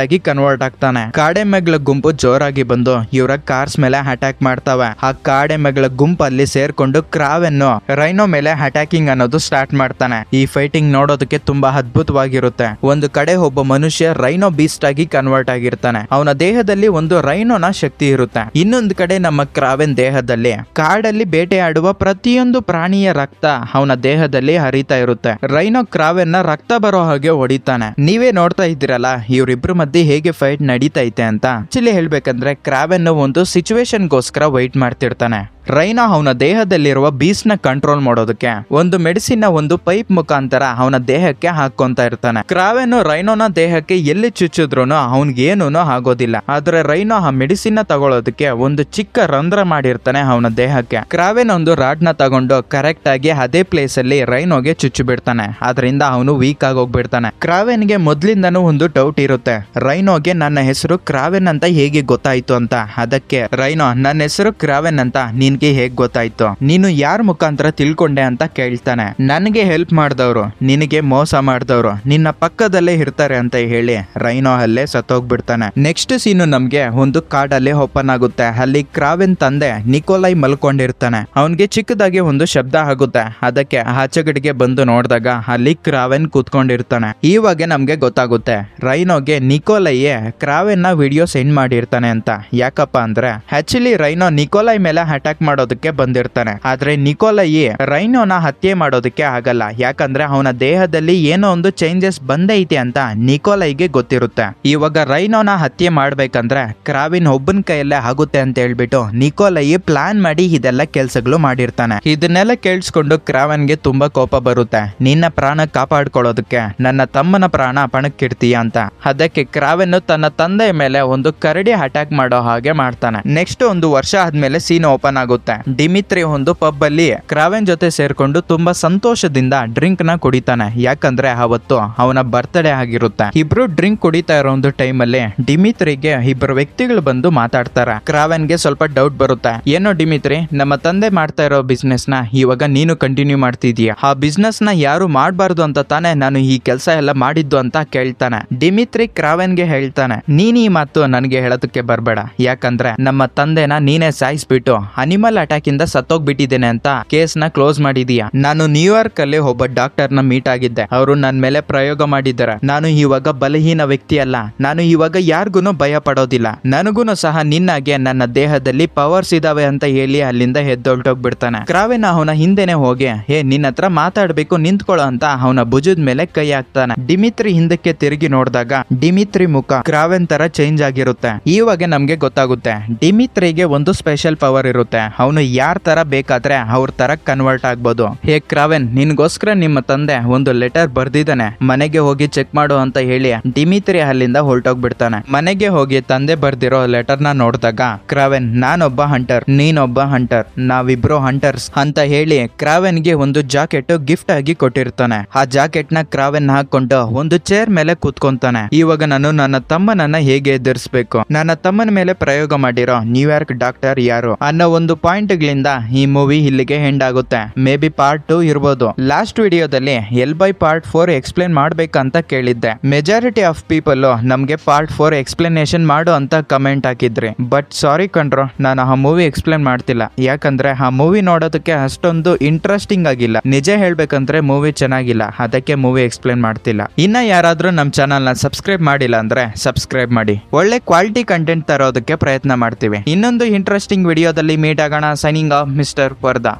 ಆಗಿ ಕನ್ವರ್ಟ್ ಆಗ್ತಾನೆ. ಕಾಡೆಮ್ಮೆಗಳ ಗುಂಪು ಜೋರಾಗಿ ಬಂದು ಇವರ ಕಾರ್ಸ್ ಮೇಲೆ ಅಟ್ಯಾಕ್ ಮಾಡ್ತಾವೆ. ಆ ಕಾಡೆಮ್ಮೆಗಳ ಗುಂಪಲ್ಲಿ ಸೇರ್ಕೊಂಡು ಕ್ರಾವೆನ್ ರೈನೋ ಮೇಲೆ ಅಟ್ಯಾಕಿಂಗ್ ಅನ್ನೋದು ಸ್ಟಾರ್ಟ್ ಮಾಡ್ತಾನೆ. ಈ ಫೈಟಿಂಗ್ ನೋಡೋದಕ್ಕೆ ತುಂಬಾ ಅದ್ಭುತವಾಗಿರುತ್ತೆ. ಒಂದು ಕಡೆ ಒಬ್ಬ ಮನುಷ್ಯ ರೈನೋ ಬೀಸ್ಟ್ ಆಗಿ ಕನ್ವರ್ಟ್ ಆಗಿರ್ತಾನೆ. ಅವನ ದೇಹದಲ್ಲಿ ಒಂದು ರೈನೋನ ಶಕ್ತಿ ಇರುತ್ತೆ. ಇನ್ನೊಂದು ಕಡೆ ನಮ್ಮ ಕ್ರಾವೆನ್ ದೇಹದಲ್ಲಿ ಕಾಡಲ್ಲಿ ಬೇಟೆಯಾಡುವ ಪ್ರತಿಯೊಂದು ಪ್ರಾಣಿಯ ರಕ್ತ ಅವನ ದೇಹದಲ್ಲಿ ಹರಿತಾ ಇರುತ್ತೆ. ರೈನೋ ಕ್ರಾವೆನ್ ನ ರಕ್ತ ಬರೋ ಹಾಗೆ ಹೊಡಿತಾನೆ. ನೀವೇ ನೋಡ್ತಾ ಇದ್ದೀರಲ್ಲ ಇವರಿಬ್ರು ಮಧ್ಯೆ ಹೇಗೆ ಫೈಟ್ ನಡೀತೈತೆ ಅಂತ. ಆಕ್ಚುಲಿ ಹೇಳ್ಬೇಕಂದ್ರೆ ಕ್ರಾವೆನ್ ಒಂದು ಸಿಚುವೇಶನ್ ಗೋಸ್ಕರ ವೈಟ್ ಮಾಡ್ತಿರ್ತಾನೆ. ರೈನೋ ಅವನ ದೇಹದಲ್ಲಿರುವ ಬೀಸ್ಟ್ ನ ಕಂಟ್ರೋಲ್ ಮಾಡೋದಕ್ಕೆ ಒಂದು ಮೆಡಿಸಿನ್ ನ ಒಂದು ಪೈಪ್ ಮುಖಾಂತರ ಅವನ ದೇಹಕ್ಕೆ ಹಾಕೊಂತ ಇರ್ತಾನೆ. ಕ್ರಾವೆನ್ ರೈನೋನ ದೇಹಕ್ಕೆ ಎಲ್ಲಿ ಚುಚ್ಚಿದ್ರು ಅವನ್ಗೇನು ಆಗೋದಿಲ್ಲ. ಆದ್ರೆ ರೈನೋ ಆ ಮೆಡಿಸಿನ್ ನ ತಗೊಳ್ಳೋದಕ್ಕೆ ಒಂದು ಚಿಕ್ಕ ರಂಧ್ರ ಮಾಡಿರ್ತಾನೆ ಅವನ ದೇಹಕ್ಕೆ. ಕ್ರಾವೆನ್ ಒಂದು ರಾಡ್ ನ ತಗೊಂಡು ಕರೆಕ್ಟ್ ಆಗಿ ಅದೇ ಪ್ಲೇಸ್ ಅಲ್ಲಿ ರೈನೋಗೆ ಚುಚ್ಚು ಬಿಡ್ತಾನೆ. ಅದರಿಂದ ಅವನು ವೀಕ್ ಆಗಿ ಹೋಗ್ಬಿಡ್ತಾನೆ. ಕ್ರಾವೆನ್ಗೆ ಮೊದ್ಲಿಂದನೂ ಒಂದು ಡೌಟ್ ಇರುತ್ತೆ, ರೈನೋಗೆ ನನ್ನ ಹೆಸರು ಕ್ರಾವೆನ್ ಅಂತ ಹೇಗೆ ಗೊತ್ತಾಯ್ತು ಅಂತ. ಅದಕ್ಕೆ ರೈನೋ ನನ್ನ ಹೆಸರು ಕ್ರಾವೆನ್ ಅಂತ ನಿನ್ಗೆ ಹೇಗ್ ಗೊತ್ತಾಯ್ತು, ನೀನು ಯಾರ ಮುಖಾಂತರ ತಿಳ್ಕೊಂಡೆ ಅಂತ ಕೇಳ್ತಾನೆ. ನನಗೆ ಹೆಲ್ಪ್ ಮಾಡಿದವರು ನಿನಗೆ ಮೋಸ ಮಾಡಿದವರು ನಿನ್ನ ಪಕ್ಕದಲ್ಲೇ ಇರ್ತಾರೆ ಅಂತ ಹೇಳಿ ರೈನೋ ಅಲ್ಲೇ ಸತ್ತೋಗ್ಬಿಡ್ತಾನೆ. ನೆಕ್ಸ್ಟ್ ಸೀನು ನಮ್ಗೆ ಒಂದು ಕಾಡಲ್ಲಿ ಓಪನ್ ಆಗುತ್ತೆ. ಅಲ್ಲಿ ಕ್ರಾವೆನ್ ತಂದೆ ನಿಕೋಲೈ ಮಲ್ಕೊಂಡಿರ್ತಾನೆ. ಅವನ್ಗೆ ಚಿಕ್ಕದಾಗಿ ಒಂದು ಶಬ್ದ ಆಗುತ್ತೆ. ಅದಕ್ಕೆ ಆಚೆಗಡೆಗೆ ಬಂದು ನೋಡಿದಾಗ ಅಲ್ಲಿ ಕ್ರಾವೆನ್ ಕೂತ್ಕೊಂಡಿರ್ತಾನೆ. ಇವಾಗ ನಮ್ಗೆ ಗೊತ್ತಾಗುತ್ತೆ ರೈನೋಗೆ ನಿಕೋಲೈಯೇ ಕ್ರಾವೆನ್ ನ ವಿಡಿಯೋ ಸೆಂಡ್ ಮಾಡಿರ್ತಾನೆ ಅಂತ. ಯಾಕಪ್ಪ ಅಂದ್ರೆ ಆಕ್ಚುಲಿ ರೈನೋ ನಿಕೋಲೈ ಮೇಲೆ ಅಟ್ಯಾಕ್ ಮಾಡೋದಕ್ಕೆ ಬಂದಿರ್ತಾನೆ. ಆದ್ರೆ ನಿಕೋಲೈ ರೈನೋನ ಹತ್ಯೆ ಮಾಡೋದಕ್ಕೆ ಆಗಲ್ಲ. ಯಾಕಂದ್ರೆ ಅವನ ದೇಹದಲ್ಲಿ ಏನೋ ಒಂದು ಚೇಂಜಸ್ ಬಂದೈತೆ ಅಂತ ನಿಕೋಲೈಗೆ ಗೊತ್ತಿರುತ್ತೆ. ಇವಾಗ ರೈನೋನ ಹತ್ಯೆ ಮಾಡ್ಬೇಕಂದ್ರೆ ಕ್ರಾವೆನ್ ಒಬ್ಬನ ಕೈಯಲ್ಲೇ ಆಗುತ್ತೆ ಅಂತ ಹೇಳ್ಬಿಟ್ಟು ನಿಕೋಲೈ ಪ್ಲಾನ್ ಮಾಡಿ ಇದೆಲ್ಲ ಕೆಲ್ಸಗಳು ಮಾಡಿರ್ತಾನೆ. ಇದನ್ನೆಲ್ಲ ಕೇಳಿಸ್ಕೊಂಡು ಕ್ರಾವೆನ್ಗೆ ತುಂಬಾ ಕೋಪ ಬರುತ್ತೆ. ನಿನ್ನ ಪ್ರಾಣ ಕಾಪಾಡ್ಕೊಳ್ಳೋದಕ್ಕೆ ನನ್ನ ತಮ್ಮನ ಪ್ರಾಣ ಪಣಕ್ಕಿಡ್ತೀಯ ಅಂತ. ಅದಕ್ಕೆ ಕ್ರಾವೆನ್ ತನ್ನ ತಂದೆಯ ಮೇಲೆ ಒಂದು ಕರಡಿ ಅಟ್ಯಾಕ್ ಮಾಡೋ ಹಾಗೆ ಮಾಡ್ತಾನೆ. ನೆಕ್ಸ್ಟ್ ಒಂದು ವರ್ಷ ಆದ್ಮೇಲೆ ಸೀನ್ ಓಪನ್ ಆಗುತ್ತೆ. ಆಗುತ್ತೆ. ಡಿಮಿತ್ರಿ ಒಂದು ಪಬ್ ಅಲ್ಲಿ ಕ್ರಾವೆನ್ ಜೊತೆ ಸೇರ್ಕೊಂಡು ತುಂಬಾ ಸಂತೋಷದಿಂದ ಡ್ರಿಂಕ್ ನ ಕುಡಿತಾನೆ. ಯಾಕಂದ್ರೆ ಅವತ್ತು ಅವನ ಬರ್ತ್ಡೇ ಆಗಿರುತ್ತೆ. ಇಬ್ರು ಡ್ರಿಂಕ್ ಕುಡಿತಾ ಇರೋ ಒಂದು ಟೈಮ್ ಅಲ್ಲಿ ಡಿಮಿತ್ರಿಗೆ ಇಬ್ಬರು ವ್ಯಕ್ತಿಗಳು ಬಂದು ಮಾತಾಡ್ತಾರೆ. ಕ್ರಾವೆನ್ಗೆ ಸ್ವಲ್ಪ ಡೌಟ್ ಬರುತ್ತೆ. ಏನೋ ಡಿಮಿತ್ರಿ, ನಮ್ಮ ತಂದೆ ಮಾಡ್ತಾ ಇರೋ ಬಿಸ್ನೆಸ್ ನ ಇವಾಗ ನೀನು ಕಂಟಿನ್ಯೂ ಮಾಡ್ತಿದೀಯ. ಆ ಬಿಸ್ನೆಸ್ ನ ಯಾರು ಮಾಡಬಾರ್ದು ಅಂತ ತಾನೇ ನಾನು ಈ ಕೆಲಸ ಎಲ್ಲ ಮಾಡಿದ್ದು ಅಂತ ಕೇಳ್ತಾನೆ. ಡಿಮಿತ್ರಿ ಕ್ರಾವೆನ್ಗೆ ಹೇಳ್ತಾನೆ, ನೀನ್ ಈ ಮಾತು ನನಗೆ ಹೇಳೋದಕ್ಕೆ ಬರ್ಬೇಡ. ಯಾಕಂದ್ರೆ ನಮ್ಮ ತಂದೆನ ನೀನೇ ಸಾಯಿಸ್ಬಿಟ್ಟು ಅನಿಮಲ್ ಅಟ್ಯಾಕ್ ಇಂದ ಸತ್ತೋಗ್ಬಿಟ್ಟಿದ್ದೇನೆ ಅಂತ ಕೇಸ್ ನ ಕ್ಲೋಸ್ ಮಾಡಿದೀಯ. ನಾನು ನ್ಯೂಯಾರ್ಕ್ ಅಲ್ಲಿ ಒಬ್ಬ ಡಾಕ್ಟರ್ ನ ಮೀಟ್ ಆಗಿದ್ದೆ. ಅವರು ನನ್ ಮೇಲೆ ಪ್ರಯೋಗ ಮಾಡಿದ್ದಾರೆ. ನಾನು ಇವಾಗ ಬಲಹೀನ ವ್ಯಕ್ತಿ ಅಲ್ಲ. ನಾನು ಇವಾಗ ಯಾರಿಗೂ ಭಯ ಪಡೋದಿಲ್ಲ. ನನಗೂನು ಸಹ ನಿನ್ನಾಗೆ ನನ್ನ ದೇಹದಲ್ಲಿ ಪವರ್ಸ್ ಇದಾವೆ ಅಂತ ಹೇಳಿ ಅಲ್ಲಿಂದ ಎದ್ದೊಳ್ಟೋಗ್ಬಿಡ್ತಾನೆ. ಕ್ರಾವೆನ್ ಅವನ ಹಿಂದೆನೆ ಹೋಗಿ ನಿನ್ನ ಹತ್ರ ಮಾತಾಡ್ಬೇಕು, ನಿಂತ್ಕೊಳ್ಳೋ ಅಂತ ಅವನ ಭುಜದ ಮೇಲೆ ಕೈ ಹಾಕ್ತಾನೆ. ಡಿಮಿತ್ರಿ ಹಿಂದಕ್ಕೆ ತಿರುಗಿ ನೋಡಿದಾಗ ಡಿಮಿತ್ರಿ ಮುಖ ಕ್ರಾವೆನ್ ತರ ಚೇಂಜ್ ಆಗಿರುತ್ತೆ. ಇವಾಗ ನಮ್ಗೆ ಗೊತ್ತಾಗುತ್ತೆ ಡಿಮಿತ್ರಿಗೆ ಒಂದು ಸ್ಪೆಷಲ್ ಪವರ್ ಇರುತ್ತೆ. ಅವನು ಯಾರ್ ತರ ಬೇಕಾದ್ರೆ ಅವ್ರ ತರ ಕನ್ವರ್ಟ್ ಆಗ್ಬೋದು. ಕ್ರಾವೆನ್, ನಿನ್ಗೋಸ್ಕರ ನಿಮ್ಮ ತಂದೆ ಒಂದು ಲೆಟರ್ ಬರ್ದಿದ್ದಾನೆ, ಮನೆಗೆ ಹೋಗಿ ಚೆಕ್ ಮಾಡು ಅಂತ ಹೇಳಿ ಡಿಮಿತ್ರಿ ಅಲ್ಲಿಂದ ಹೊರಟೋಗ್ಬಿಡ್ತಾನೆ. ಮನೆಗೆ ಹೋಗಿ ತಂದೆ ಬರ್ದಿರೋ ಲೆಟರ್ ನ ನೋಡಿದಾಗ ಕ್ರಾವೆನ್, ನಾನೊಬ್ಬ ಹಂಟರ್, ನೀನೊಬ್ಬ ಹಂಟರ್, ನಾವಿಬ್ರು ಹಂಟರ್ಸ್ ಅಂತ ಹೇಳಿ ಕ್ರಾವೆನ್ಗೆ ಒಂದು ಜಾಕೆಟ್ ಗಿಫ್ಟ್ ಆಗಿ ಕೊಟ್ಟಿರ್ತಾನೆ. ಆ ಜಾಕೆಟ್ ನ ಕ್ರಾವೆನ್ ಹಾಕೊಂಡು ಒಂದು ಚೇರ್ ಮೇಲೆ ಕೂತ್ಕೊಂತಾನೆ. ಇವಾಗ ನಾನು ನನ್ನ ತಮ್ಮನನ್ನ ಹೇಗೆ ಎದುರಿಸಬೇಕು, ನನ್ನ ತಮ್ಮನ ಮೇಲೆ ಪ್ರಯೋಗ ಮಾಡಿರೋ ನ್ಯೂಯಾರ್ಕ್ ಡಾಕ್ಟರ್ ಯಾರು ಅನ್ನೋ ಒಂದು ಪಾಯಿಂಟ್ ಗಳಿಂದ ಈ ಮೂವಿ ಇಲ್ಲಿಗೆ ಎಂಡ್ ಆಗುತ್ತೆ. ಮೇ ಬಿ ಪಾರ್ಟ್ 2 ಇರ್ಬೋದು. ಲಾಸ್ಟ್ ವಿಡಿಯೋದಲ್ಲಿ ಎಲ್ ಬೈ ಪಾರ್ಟ್ 4 ಎಕ್ಸ್ಪ್ಲೇನ್ ಮಾಡ್ಬೇಕಂತ ಕೇಳಿದ್ದೆ. ಮೆಜಾರಿಟಿ ಆಫ್ ಪೀಪಲ್ ನಮ್ಗೆ ಪಾರ್ಟ್ 4 ಎಕ್ಸ್ಪ್ಲನೇಷನ್ ಮಾಡು ಅಂತ ಕಮೆಂಟ್ ಹಾಕಿದ್ರಿ. ಬಟ್ ಸಾರಿ ಕಣ್ರೋ, ನಾನು ಆ ಮೂವಿ ಎಕ್ಸ್ಪ್ಲೇನ್ ಮಾಡ್ತಿಲ್ಲ. ಯಾಕಂದ್ರೆ ಆ ಮೂವಿ ನೋಡೋದಕ್ಕೆ ಅಷ್ಟೊಂದು ಇಂಟ್ರೆಸ್ಟಿಂಗ್ ಆಗಿಲ್ಲ. ನಿಜ ಹೇಳ್ಬೇಕಂದ್ರೆ ಮೂವಿ ಚೆನ್ನಾಗಿಲ್ಲ, ಅದಕ್ಕೆ ಮೂವಿ ಎಕ್ಸ್ಪ್ಲೇನ್ ಮಾಡ್ತಿಲ್ಲ. ಇನ್ನ ಯಾರಾದ್ರೂ ನಮ್ ಚಾನಲ್ ನ ಸಬ್ಸ್ಕ್ರೈಬ್ ಮಾಡಿಲ್ಲ ಅಂದ್ರೆ ಸಬ್ಸ್ಕ್ರೈಬ್ ಮಾಡಿ. ಒಳ್ಳೆ ಕ್ವಾಲಿಟಿ ಕಂಟೆಂಟ್ ತರೋದಕ್ಕೆ ಪ್ರಯತ್ನ ಮಾಡ್ತೀವಿ. ಇನ್ನೊಂದು ಇಂಟ್ರೆಸ್ಟಿಂಗ್ ವಿಡಿಯೋದಲ್ಲಿ ಮೀಟ್ ಆಗೋಣ. Signing off mister Wardha.